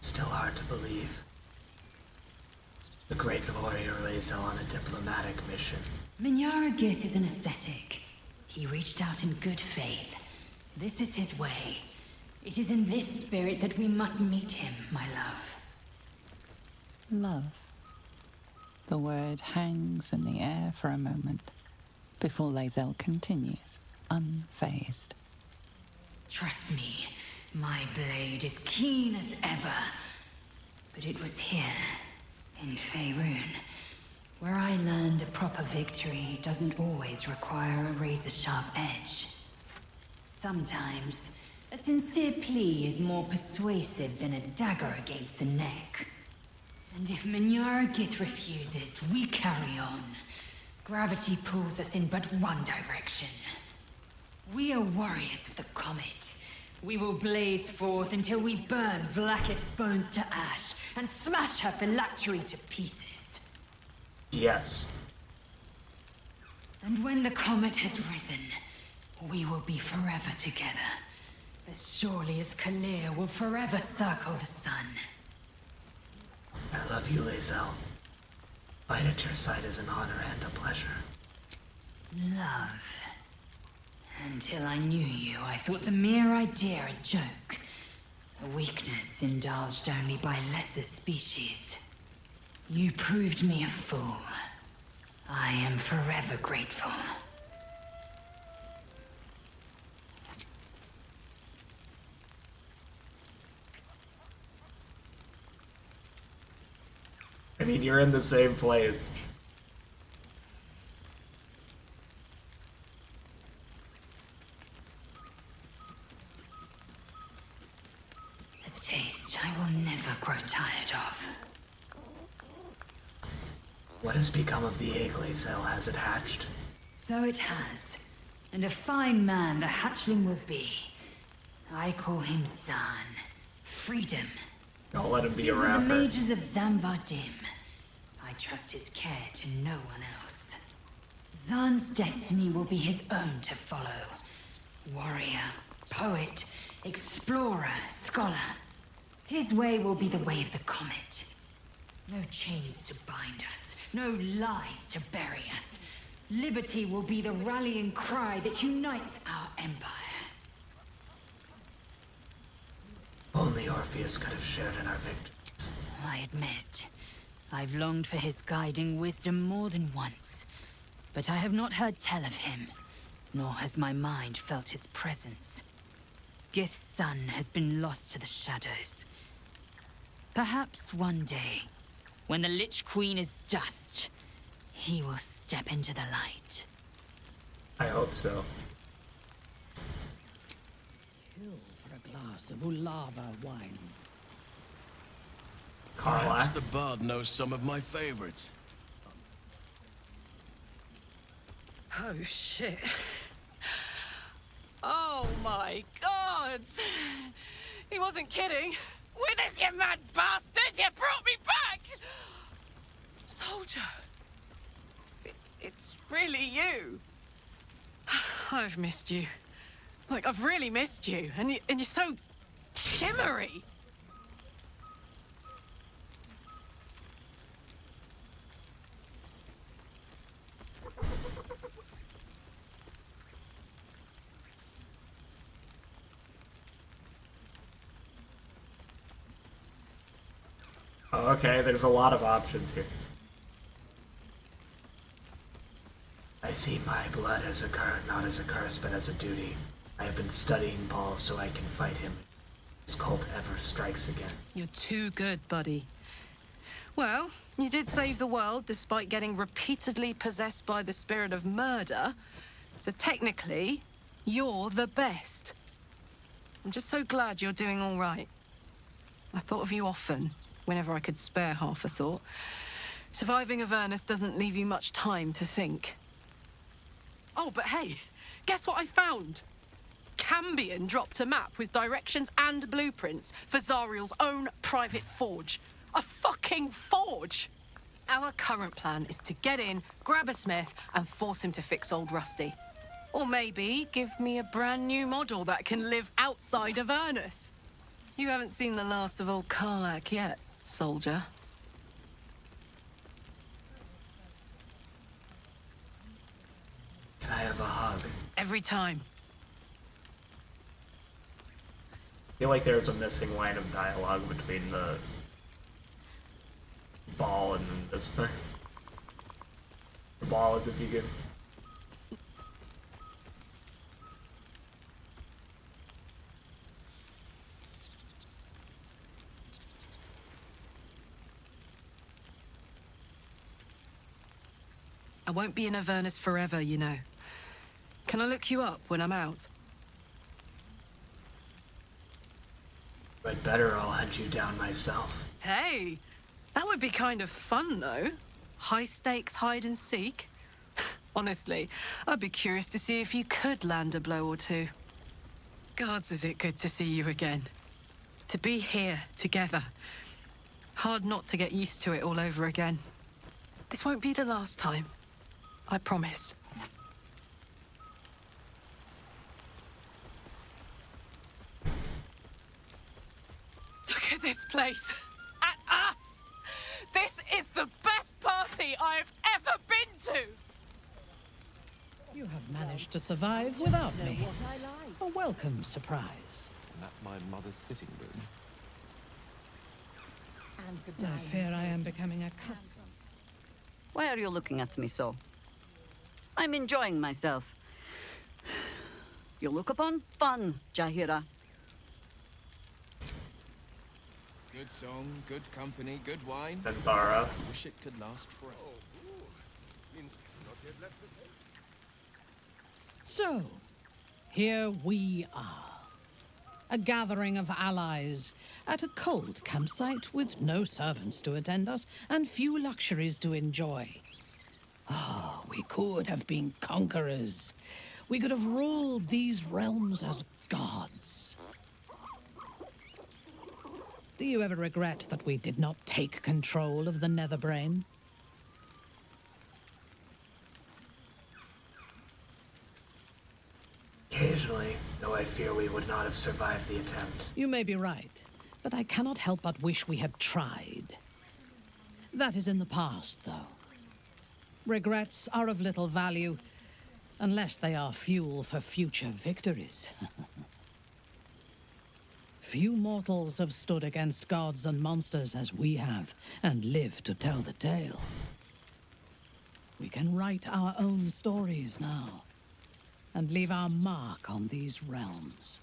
Still hard to believe. The great warrior lays on a diplomatic mission. Minyaragith is an ascetic. He reached out in good faith. This is his way. It is in this spirit that we must meet him, my love. Love. The word hangs in the air for a moment, before Lae'zel continues, unfazed. Trust me, my blade is keen as ever. But it was here, in Faerun, where I learned a proper victory doesn't always require a razor-sharp edge. Sometimes, a sincere plea is more persuasive than a dagger against the neck. And if Minyaragith refuses, we carry on. Gravity pulls us in but one direction. We are warriors of the comet. We will blaze forth until we burn Vlaakith's bones to ash and smash her phylactery to pieces. Yes. And when the comet has risen, we will be forever together. As surely as Kalir will forever circle the sun. I love you, Lae'zel. Fight at your side is an honor and a pleasure. Love. Until I knew you, I thought the mere idea a joke. A weakness indulged only by lesser species. You proved me a fool. I am forever grateful. I mean, you're in the same place. A taste I will never grow tired of. What has become of the egg, Lae'zel? Has it hatched? So it has. And a fine man the hatchling will be. I call him Zan. Freedom. Don't let him be These a are rapper. the mages of Zamvardim. I trust his care to no one else. Zan's destiny will be his own to follow. Warrior, poet, explorer, scholar. His way will be the way of the comet. No chains to bind us, no lies to bury us. Liberty will be the rallying cry that unites our empire. Only Orpheus could have shared in our victories. I admit, I've longed for his guiding wisdom more than once. But I have not heard tell of him, nor has my mind felt his presence. Gith's son has been lost to the shadows. Perhaps one day, when the Lich Queen is dust, he will step into the light. I hope so. For a glass of Ulava wine. Perhaps the bard knows some of my favorites. Oh, shit. Oh, my gods! He wasn't kidding. Withers, you mad bastard! You brought me back! Soldier. It's really you. I've missed you. Like, I've really missed you. And you're so shimmery. Oh, okay, there's a lot of options here. I see my blood as a curse, not as a curse, but as a duty. I have been studying Bhaal so I can fight him. His cult ever strikes again. You're too good, buddy. Well, you did save the world despite getting repeatedly possessed by the spirit of murder. So technically, you're the best. I'm just so glad you're doing all right. I thought of you often, whenever I could spare half a thought. Surviving Avernus doesn't leave you much time to think. Oh, but hey, guess what I found? Cambion dropped a map with directions and blueprints for Zariel's own private forge. A fucking forge! Our current plan is to get in, grab a smith, and force him to fix old Rusty. Or maybe give me a brand new model that can live outside Avernus. You haven't seen the last of old Karlak yet, soldier. Can I have a hug? Every time. I feel like there's a missing line of dialogue between the Bhaal and this thing. The Bhaal at the beginning. I won't be in Avernus forever, you know. Can I look you up when I'm out? But better I'll hunt you down myself. Hey, that would be kind of fun, though. High stakes hide and seek. Honestly, I'd be curious to see if you could land a blow or two. Gods, is it good to see you again. To be here, together. Hard not to get used to it all over again. This won't be the last time. I promise. Look at this place. At us. This is the best party I've ever been to. You have managed to survive without me. A welcome surprise. And that's my mother's sitting room. I fear I am becoming a custom. Why are you looking at me so? I'm enjoying myself. You look upon fun, Jahira. Good song, good company, good wine. And Bara. Wish it could last forever. So, here we are. A gathering of allies at a cold campsite with no servants to attend us and few luxuries to enjoy. Oh, we could have been conquerors. We could have ruled these realms as gods. Do you ever regret that we did not take control of the Netherbrain? Occasionally, though I fear we would not have survived the attempt. You may be right, but I cannot help but wish we had tried. That is in the past, though. Regrets are of little value, unless they are fuel for future victories. Few mortals have stood against gods and monsters as we have, and lived to tell the tale. We can write our own stories now, and leave our mark on these realms.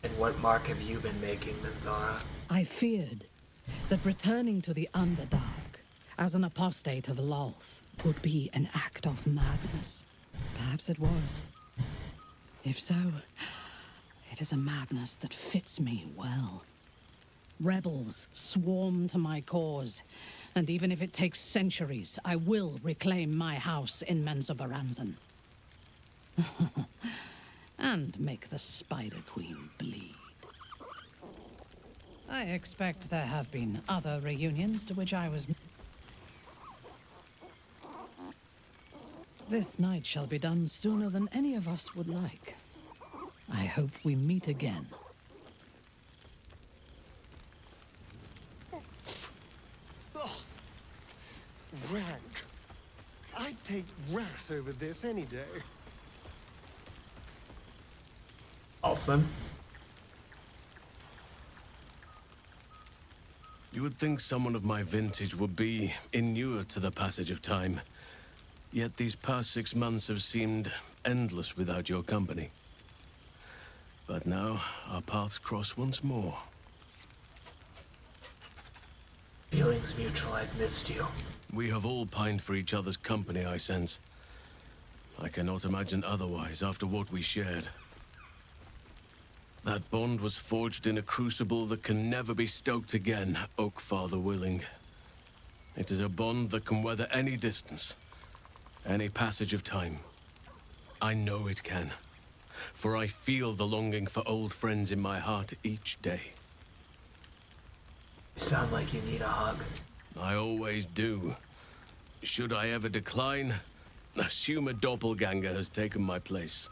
And what mark have you been making, Minthara? I feared that returning to the Underdark as an apostate of Lolth would be an act of madness. Perhaps it was. If so, it is a madness that fits me well. Rebels swarm to my cause, and even if it takes centuries, I will reclaim my house in Menzoberranzan. And make the Spider Queen bleed. I expect there have been other reunions to which I was... This night shall be done sooner than any of us would like. I hope we meet again. Ugh. Rank. I'd take rat over this any day. Alson? You would think someone of my vintage would be inured to the passage of time. Yet these past 6 months have seemed endless without your company. But now, our paths cross once more. Feelings mutual, I've missed you. We have all pined for each other's company, I sense. I cannot imagine otherwise after what we shared. That bond was forged in a crucible that can never be stoked again, Oak Father willing. It is a bond that can weather any distance, any passage of time. I know it can, for I feel the longing for old friends in my heart each day. You sound like you need a hug. I always do. Should I ever decline, assume a doppelganger has taken my place.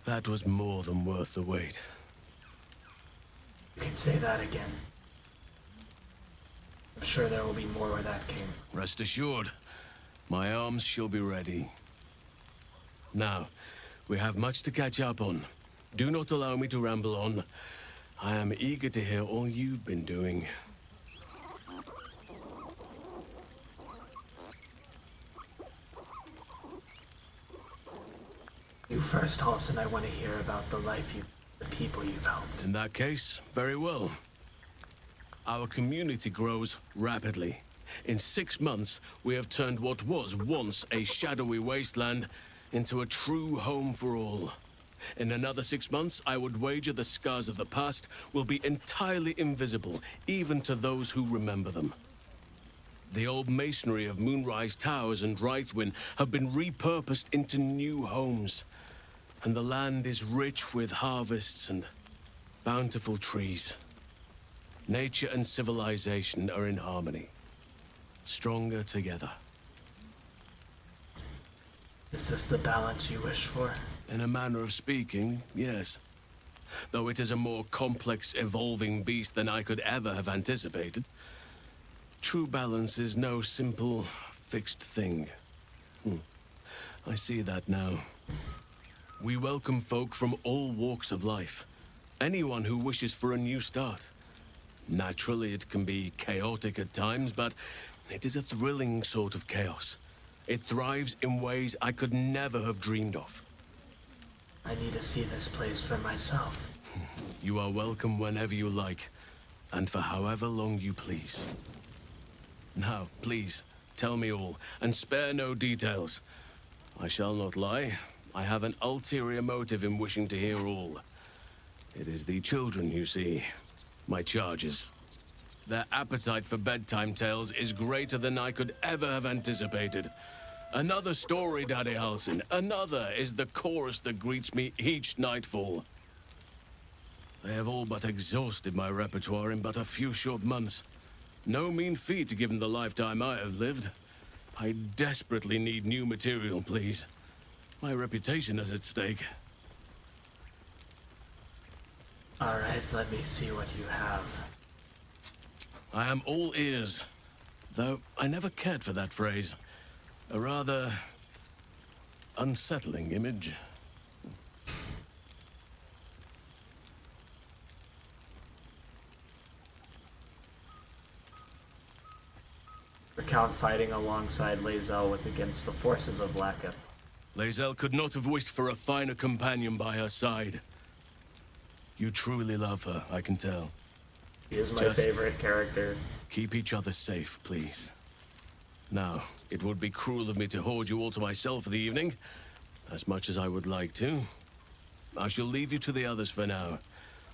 That was more than worth the wait. You can say that again. I'm sure there will be more where that came from. Rest assured, my arms shall be ready. Now, we have much to catch up on. Do not allow me to ramble on. I am eager to hear all you've been doing. You first, Halsin. I want to hear about the people you've helped. In that case, very well. Our community grows rapidly. In 6 months, we have turned what was once a shadowy wasteland into a true home for all. In another 6 months, I would wager the scars of the past will be entirely invisible, even to those who remember them. The old masonry of Moonrise Towers and Rythwin have been repurposed into new homes, and the land is rich with harvests and bountiful trees. Nature and civilization are in harmony, stronger together. Is this the balance you wish for? In a manner of speaking, yes. Though it is a more complex, evolving beast than I could ever have anticipated. True balance is no simple, fixed thing. I see that now. We welcome folk from all walks of life. Anyone who wishes for a new start. Naturally, it can be chaotic at times, but it is a thrilling sort of chaos. It thrives in ways I could never have dreamed of. I need to see this place for myself. You are welcome whenever you like, and for however long you please. Now, please, tell me all, and spare no details. I shall not lie. I have an ulterior motive in wishing to hear all. It is the children, you see. My charges. Their appetite for bedtime tales is greater than I could ever have anticipated. Another story, Daddy Halsin. Another is the chorus that greets me each nightfall. They have all but exhausted my repertoire in but a few short months. No mean feat given the lifetime I have lived. I desperately need new material, please. My reputation is at stake. All right, let me see what you have. I am all ears. Though I never cared for that phrase. A rather unsettling image. Recount fighting alongside Lae'zel against the forces of Laka. Lae'zel could not have wished for a finer companion by her side. You truly love her, I can tell. He is my favorite character. Keep each other safe, please. Now, it would be cruel of me to hoard you all to myself for the evening, as much as I would like to. I shall leave you to the others for now,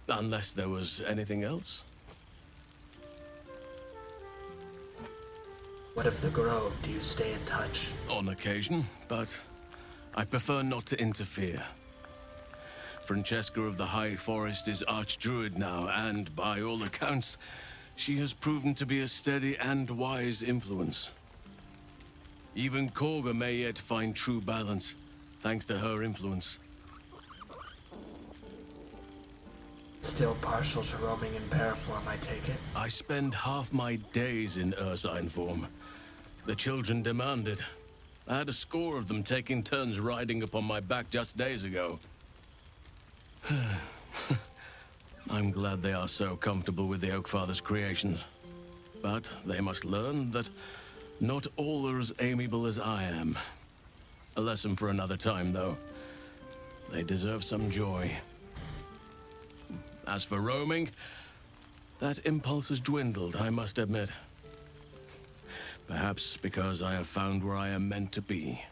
unless there was anything else. What of the Grove? Do you stay in touch? On occasion, but I prefer not to interfere. Francesca of the High Forest is Archdruid now, and by all accounts, she has proven to be a steady and wise influence. Even Korga may yet find true balance, thanks to her influence. Still partial to roaming in bear form, I take it? I spend half my days in Ursine form. The children demand it. I had a score of them taking turns riding upon my back just days ago. I'm glad they are so comfortable with the Oakfather's creations. But they must learn that not all are as amiable as I am. A lesson for another time, though. They deserve some joy. As for roaming, that impulse has dwindled, I must admit. Perhaps because I have found where I am meant to be.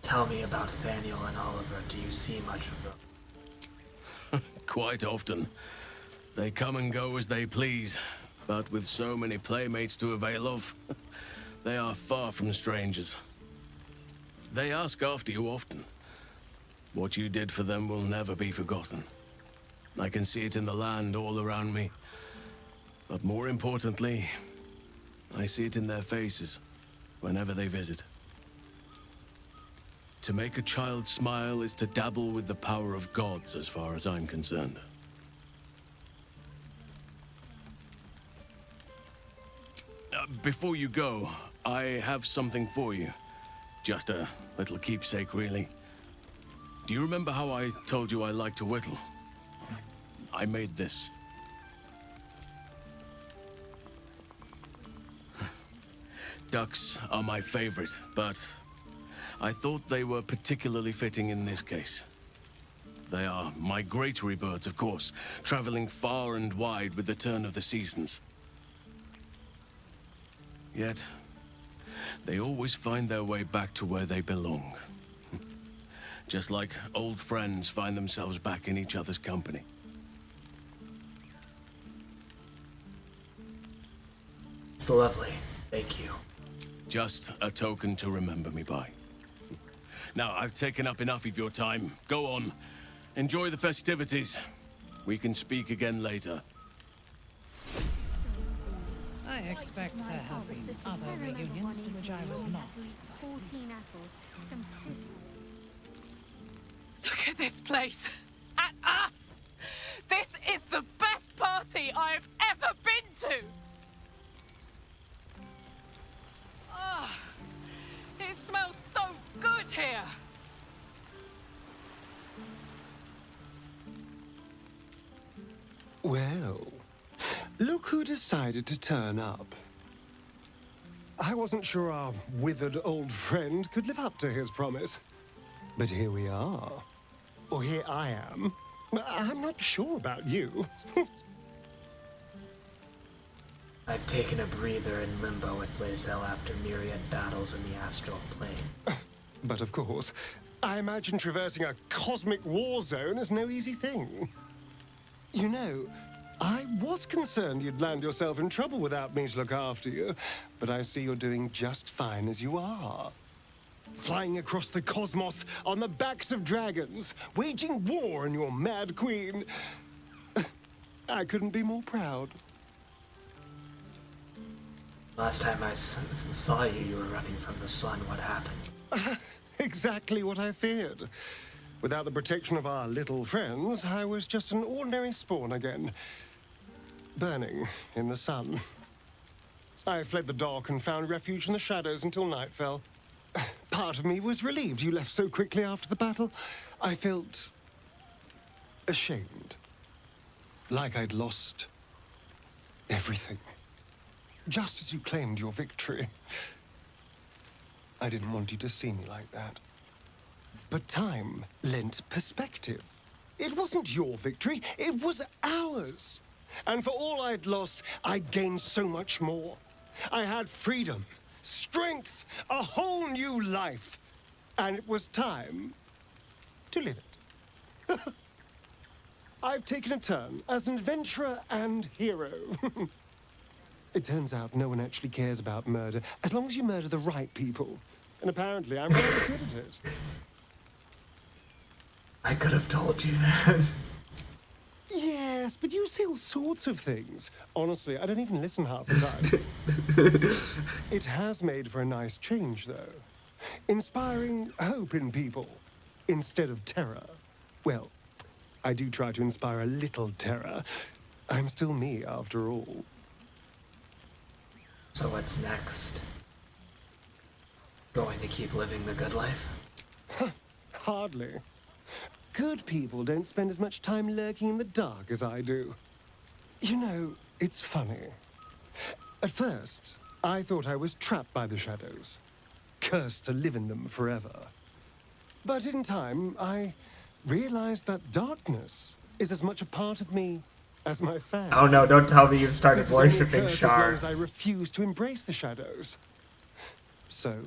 Tell me about Thaniel and Oliver. Do you see much of them? Quite often. They come and go as they please, but with so many playmates to avail of, they are far from strangers. They ask after you often. What you did for them will never be forgotten. I can see it in the land all around me. But more importantly, I see it in their faces whenever they visit. To make a child smile is to dabble with the power of gods, as far as I'm concerned. Before you go, I have something for you. Just a little keepsake, really. Do you remember how I told you I like to whittle? I made this. Ducks are my favorite, but I thought they were particularly fitting in this case. They are migratory birds, of course, traveling far and wide with the turn of the seasons. Yet, they always find their way back to where they belong. Just like old friends find themselves back in each other's company. It's lovely. Thank you. Just a token to remember me by. Now, I've taken up enough of your time. Go on. Enjoy the festivities. We can speak again later. I expect there have been other reunions to which I was not. 14 apples, some Look at this place. At us. This is the best party I've ever been to. Ah, it smells so good here. Well, look who decided to turn up. I wasn't sure our withered old friend could live up to his promise. But here we are. Or here I am. I'm not sure about you. I've taken a breather in limbo with Lae'zel after myriad battles in the astral plane. But of course, I imagine traversing a cosmic war zone is no easy thing. You know, I was concerned you'd land yourself in trouble without me to look after you, but I see you're doing just fine as you are. Flying across the cosmos on the backs of dragons, waging war on your mad queen. I couldn't be more proud. Last time I saw you, you were running from the sun. What happened? Exactly what I feared. Without the protection of our little friends, I was just an ordinary spawn again. Burning in the sun. I fled the dock and found refuge in the shadows until night fell. Part of me was relieved you left so quickly after the battle. I felt ashamed. Like I'd lost everything. Just as you claimed your victory. I didn't want you to see me like that. But time lent perspective. It wasn't your victory, it was ours. And for all I'd lost, I'd gained so much more. I had freedom, strength, a whole new life. And it was time to live it. I've taken a turn as an adventurer and hero. It turns out no one actually cares about murder, as long as you murder the right people. And apparently I'm very good at it. I could have told you that. Yes, but you say all sorts of things. Honestly, I don't even listen half the time. It has made for a nice change, though. Inspiring hope in people, instead of terror. Well, I do try to inspire a little terror. I'm still me, after all. So what's next? Going to keep living the good life? Hardly. Good people don't spend as much time lurking in the dark as I do. You know, it's funny. At first, I thought I was trapped by the shadows, cursed to live in them forever. But in time, I realize that darkness is as much a part of me as my fans. Oh no, don't tell me you've started This is only a worshipping curse Shar. as long as I refuse to embrace the shadows. So,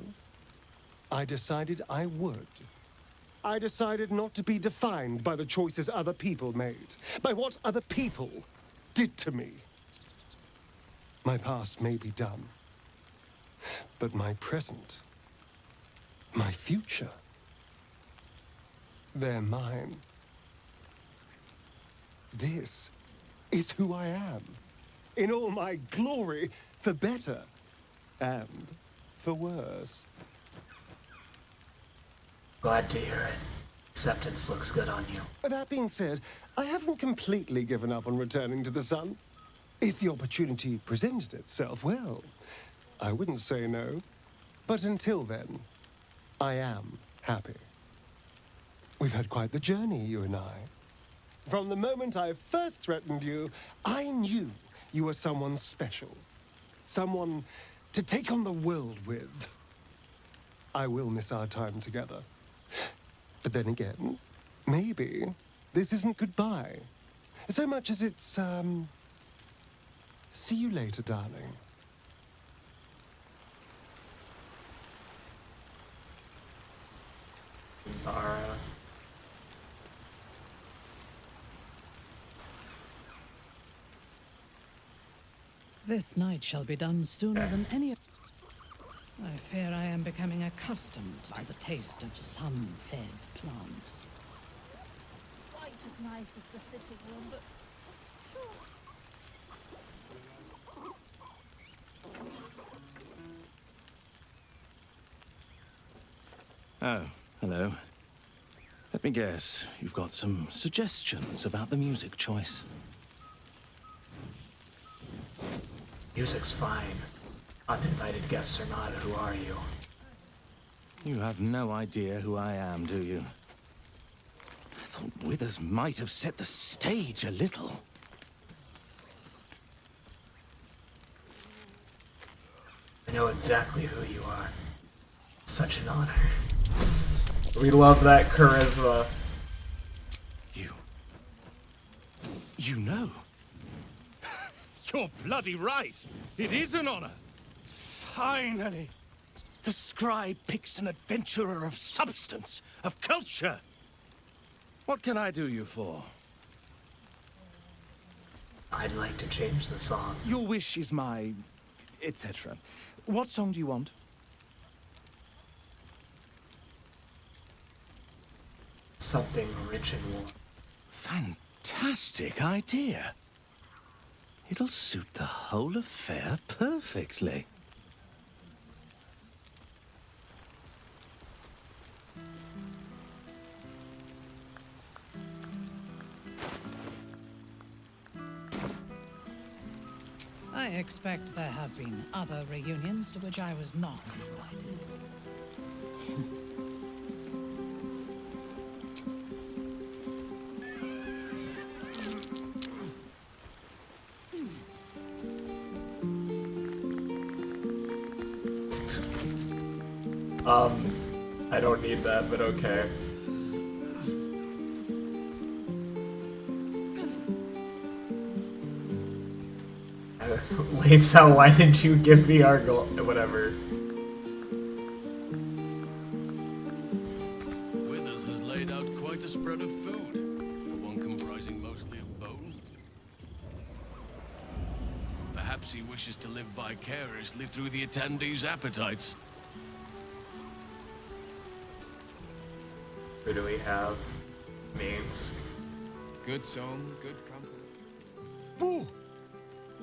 I decided I would. I decided not to be defined by the choices other people made, by what other people did to me. My past may be done, but my present, my future, they're mine. This is who I am, in all my glory, for better and for worse. Glad to hear it. Acceptance looks good on you. That being said, I haven't completely given up on returning to the sun. If the opportunity presented itself, well, I wouldn't say no. But until then, I am happy. We've had quite the journey, you and I. From the moment I first threatened you, I knew you were someone special. Someone to take on the world with. I will miss our time together. But then again, maybe this isn't goodbye. So much as it's, see you later, darling. Mara. This night shall be done sooner than any. I fear I am becoming accustomed to the taste of sun-fed plants. Quite as nice as the sitting room, but Oh, hello. Let me guess, you've got some suggestions about the music choice. Music's fine. Uninvited guests or not, who are you? You have no idea who I am, do you? I thought Withers might have set the stage a little. I know exactly who you are. It's such an honor. We love that charisma. You know? You're bloody right. It is an honor. Finally! The scribe picks an adventurer of substance, of culture. What can I do you for? I'd like to change the song. Your wish is my... etc. What song do you want? Something rich and warm. Fantastic idea. It'll suit the whole affair perfectly. I expect there have been other reunions to which I was not invited. I don't need that, but okay. Lisa, why didn't you give me our goal? Whatever. Withers has laid out quite a spread of food, for one comprising mostly of bone. Perhaps he wishes to live vicariously through the attendees' appetites. Who do we have? Means. Good song, good company. Boo!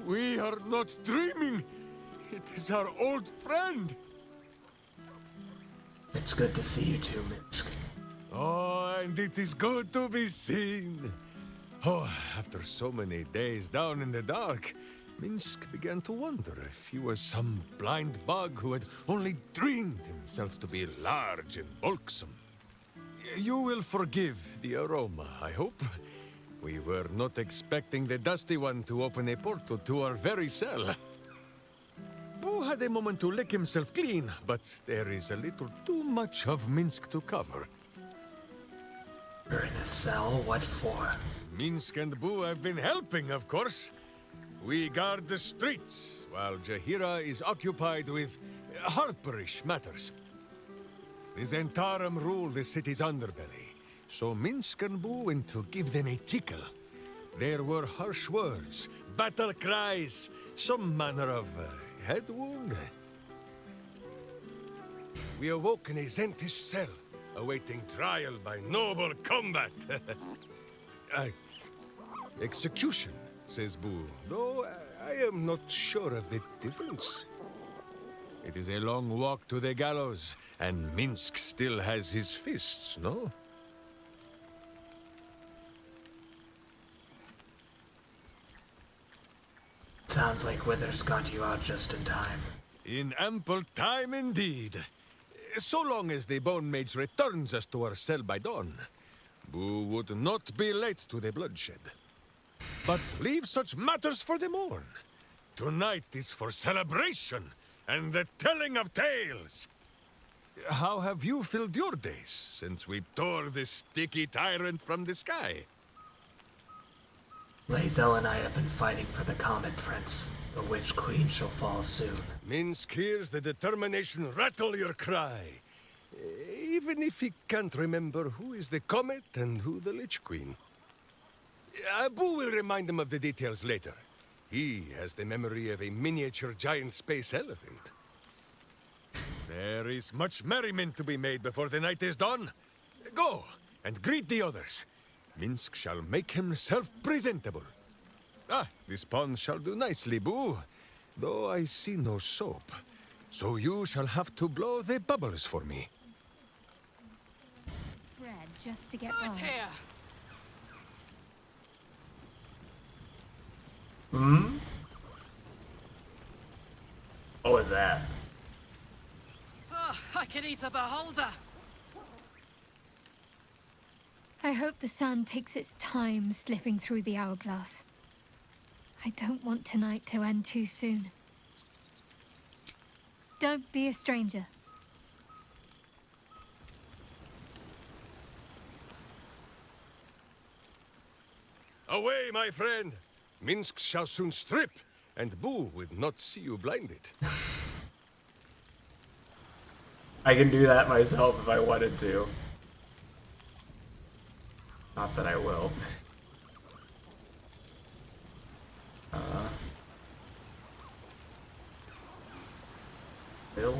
We are not dreaming. It is our old friend. It's good to see you too, Minsk. Oh, and it is good to be seen. Oh, after so many days down in the dark, Minsk began to wonder if he was some blind bug who had only dreamed himself to be large and bulksome. You will forgive the aroma, I hope. We were not expecting the Dusty One to open a portal to our very cell. Boo had a moment to lick himself clean, but there is a little too much of Minsk to cover. You're in a cell? What for? Minsk and Boo have been helping, of course. We guard the streets, while Jaheira is occupied with harperish matters. The Zentarum rule the city's underbelly, so Minsk and Boo went to give them a tickle. There were harsh words, battle cries, some manner of head wound. We awoke in a Zentish cell, awaiting trial by noble combat. Execution, says Boo, though I am not sure of the difference. It is a long walk to the gallows, and Minsk still has his fists, no? Sounds like Withers got you out just in time. In ample time indeed. So long as the Bone Mage returns us to our cell by dawn, Boo would not be late to the bloodshed. But leave such matters for the morn. Tonight is for celebration and the telling of tales. How have you filled your days since we tore this sticky tyrant from the sky? Lae'zel and I have been fighting for the Comet Prince. The Witch Queen shall fall soon. Minsk hears the determination rattle your cry. Even if he can't remember who is the Comet and who the Lich Queen. Boo will remind him of the details later. He has the memory of a miniature giant space elephant. There is much merriment to be made before the night is done. Go and greet the others. Minsk shall make himself presentable. This pond shall do nicely, Boo. Though I see no soap. So you shall have to blow the bubbles for me. Bread just to get It's here. Hmm? What was that? Oh, I can eat a beholder. I hope the sand takes its time slipping through the hourglass. I don't want tonight to end too soon. Don't be a stranger. Away, my friend! Minsk shall soon strip, and Boo would not see you blinded. I can do that myself if I wanted to. Not that I will. Bill?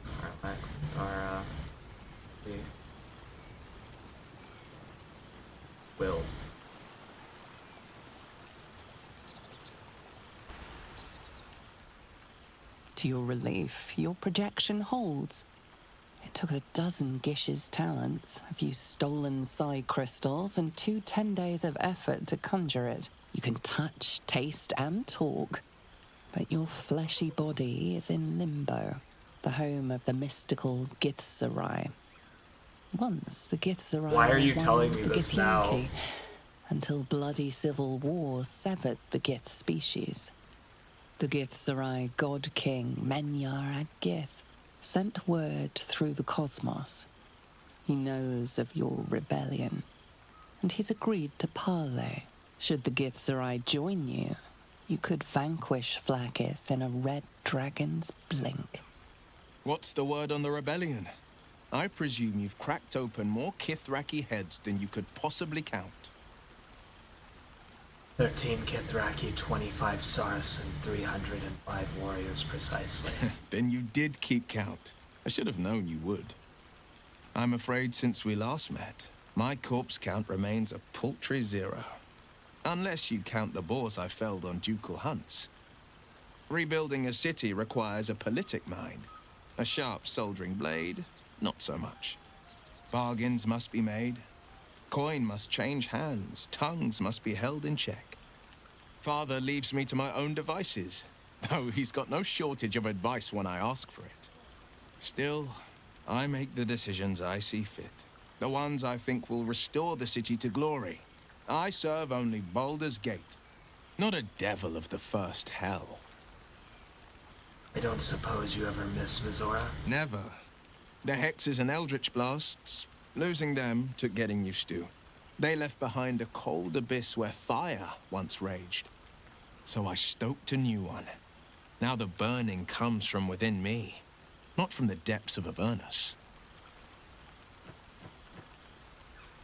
Alright, back with our, Will. To your relief, your projection holds. It took a dozen Gish's talents, a few stolen psi crystals, and 10 days of effort to conjure it. You can touch, taste, and talk, but your fleshy body is in limbo, the home of the mystical Githzerai. Once the Githzerai Why are you won telling me the this now? Githyanki, until bloody civil war severed the Gith species. The Githzerai god king Menyar Ag-Gith sent word through the cosmos. He knows of your rebellion, and he's agreed to parley. Should the Githzerai join you, you could vanquish Flakith in a red dragon's blink. What's the word on the rebellion? I presume you've cracked open more Kithraki heads than you could possibly count. 13 Kithraki, 25 Sars, and 305 warriors precisely. Then you did keep count. I should have known you would. I'm afraid since we last met, my corpse count remains a paltry 0. Unless you count the boars I felled on ducal hunts. Rebuilding a city requires a politic mind. A sharp soldering blade, not so much. Bargains must be made. Coin must change hands. Tongues must be held in check. Father leaves me to my own devices, though he's got no shortage of advice when I ask for it. Still, I make the decisions I see fit. The ones I think will restore the city to glory. I serve only Baldur's Gate, not a devil of the first hell. I don't suppose you ever miss Mizora? Never. The hexes and eldritch blasts, losing them took getting used to. They left behind a cold abyss where fire once raged. So I stoked a new one. Now the burning comes from within me, not from the depths of Avernus.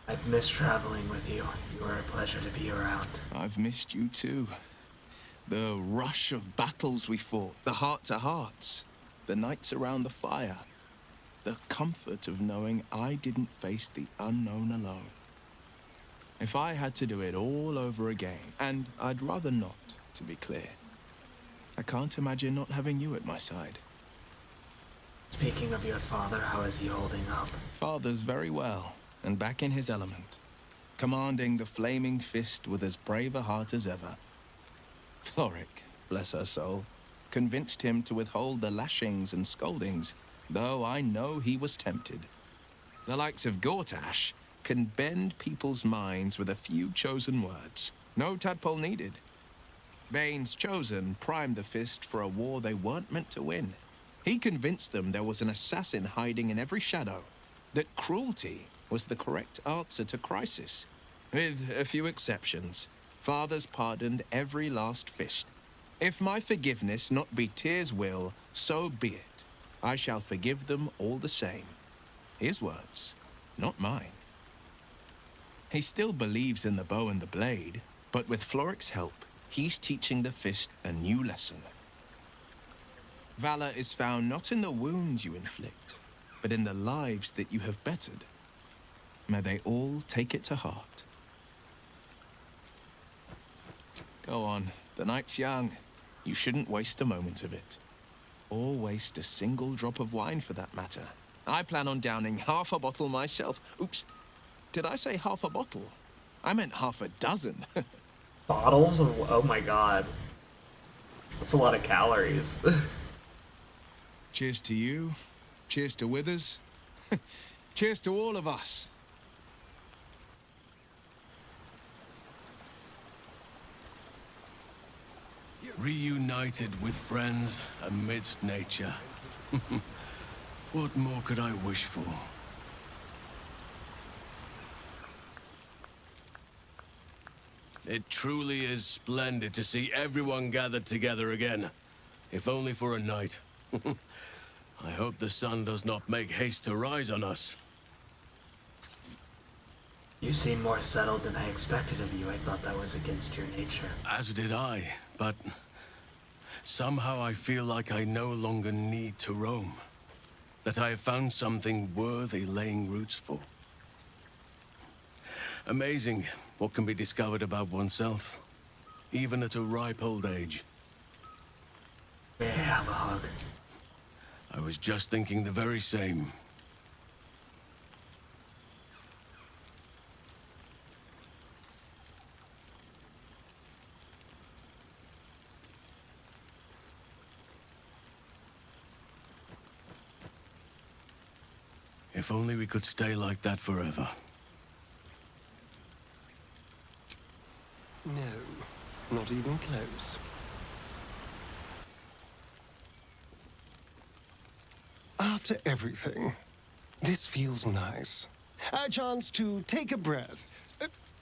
I've missed traveling with you. You are a pleasure to be around. I've missed you too. The rush of battles we fought, the heart-to-hearts, the nights around the fire, the comfort of knowing I didn't face the unknown alone. If I had to do it all over again, and I'd rather not, to be clear, I can't imagine not having you at my side. Speaking of your father, how is he holding up? Father's very well, and back in his element, commanding the flaming fist with as brave a heart as ever. Floric, bless her soul, convinced him to withhold the lashings and scoldings, though I know he was tempted. The likes of Gortash can bend people's minds with a few chosen words. No tadpole needed. Bane's chosen primed the fist for a war they weren't meant to win. He convinced them there was an assassin hiding in every shadow, that cruelty was the correct answer to crisis. With a few exceptions, fathers pardoned every last fist. If my forgiveness not be Tyr's will, so be it. I shall forgive them all the same. His words, not mine. He still believes in the bow and the blade, but with Floric's help, he's teaching the fist a new lesson. Valor is found not in the wounds you inflict, but in the lives that you have bettered. May they all take it to heart. Go on, the night's young. You shouldn't waste a moment of it. Or waste a single drop of wine for that matter. I plan on downing half a bottle myself. Oops, did I say half a bottle? I meant half a dozen. Bottles of... oh my god. That's a lot of calories. Cheers to you. Cheers to Withers. Cheers to all of us. Reunited with friends amidst nature. What more could I wish for? It truly is splendid to see everyone gathered together again, if only for a night. I hope the sun does not make haste to rise on us. You seem more settled than I expected of you. I thought that was against your nature. As did I, but somehow I feel like I no longer need to roam. That I have found something worthy laying roots for. Amazing what can be discovered about oneself, even at a ripe old age. May I have a hug? I was just thinking the very same. If only we could stay like that forever. No, not even close. After everything, this feels nice. A chance to take a breath,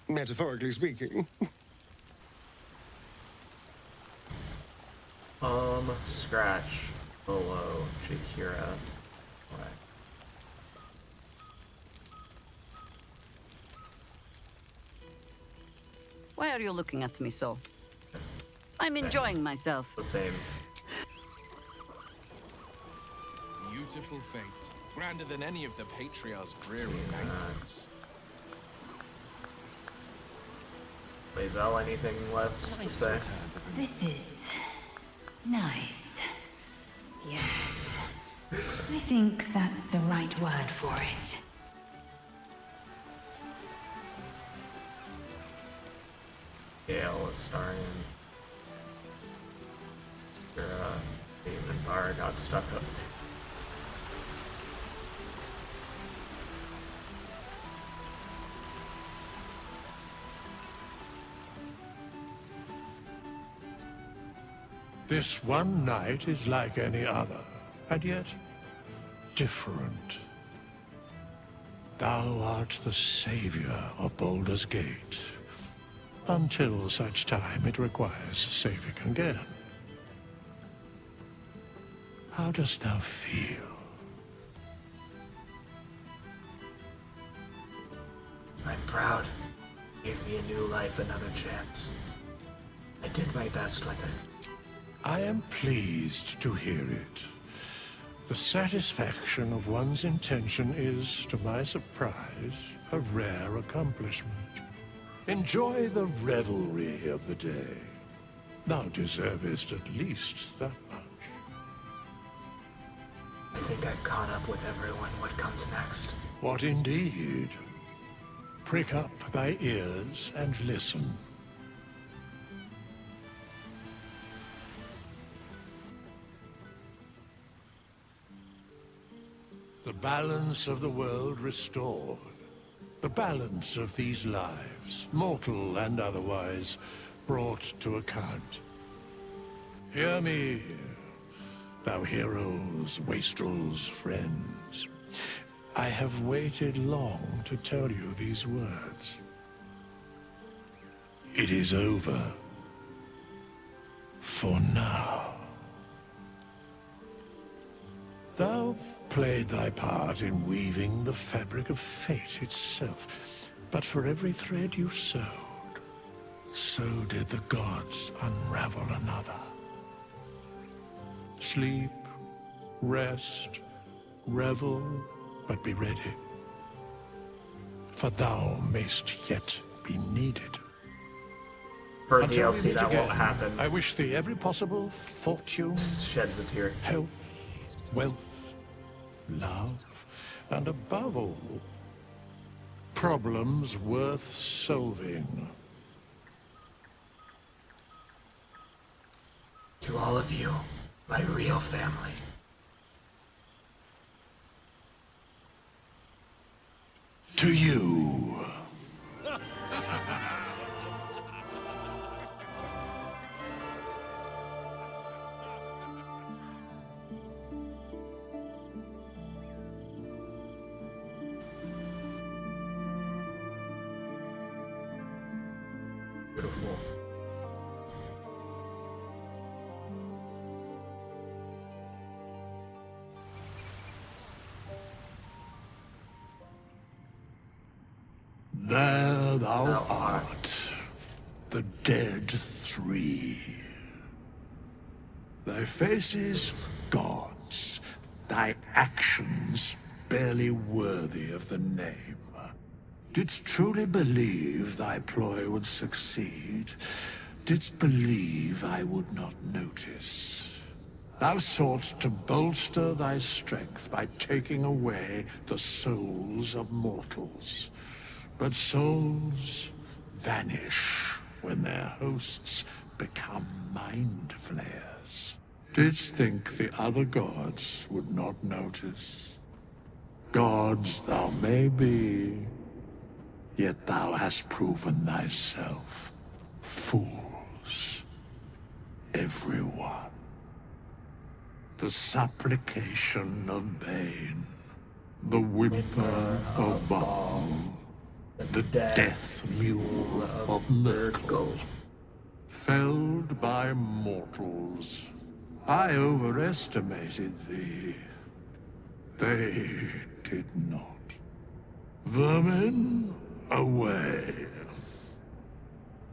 metaphorically speaking. Scratch below Jakira. What? Why are you looking at me so? I'm enjoying myself. The same. Beautiful fate. Grander than any of the Patriarch's dreary banquets. Lae'zel, anything left to say? This is nice. Yes. I think that's the right word for it. Gale, Astarion. Demon Bar got stuck up there. This one night is like any other, and yet different. Thou art the savior of Baldur's Gate, until such time it requires saving again. How dost thou feel? I'm proud. Gave me a new life, another chance. I did my best with it. I am pleased to hear it. The satisfaction of one's intention is, to my surprise, a rare accomplishment. Enjoy the revelry of the day. Thou deservest at least that much. I think I've caught up with everyone. What comes next? What indeed? Prick up thy ears and listen. The balance of the world restored. The balance of these lives, mortal and otherwise, brought to account. Hear me, thou heroes, wastrels, friends. I have waited long to tell you these words. It is over. For now. Thou played thy part in weaving the fabric of fate itself, but for every thread you sewed, so did the gods unravel another. Sleep, rest, revel, but be ready, for thou mayst yet be needed. For Until we DLC, meet that again, won't happen. I wish thee every possible fortune, Sheds a tear. health, wealth, love, and above all, problems worth solving. To all of you, my real family. To you. Beautiful. There thou art, the dead three. Thy faces gods, thy actions barely worthy of the name. Didst truly believe thy ploy would succeed? Didst believe I would not notice? Thou sought to bolster thy strength by taking away the souls of mortals. But souls vanish when their hosts become mind flayers. Didst think the other gods would not notice? Gods thou may be, yet thou hast proven thyself fools. Everyone. The supplication of Bane, the whimper of Bhaal, the death mule of Merkel. Felled by mortals. I overestimated thee. They did not. Vermin, away.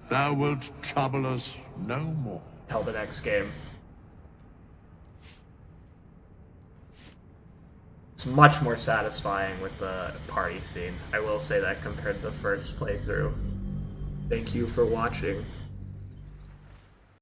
Thou wilt trouble us no more. Till the next game. It's much more satisfying with the party scene. I will say that compared to the first playthrough. Thank you for watching.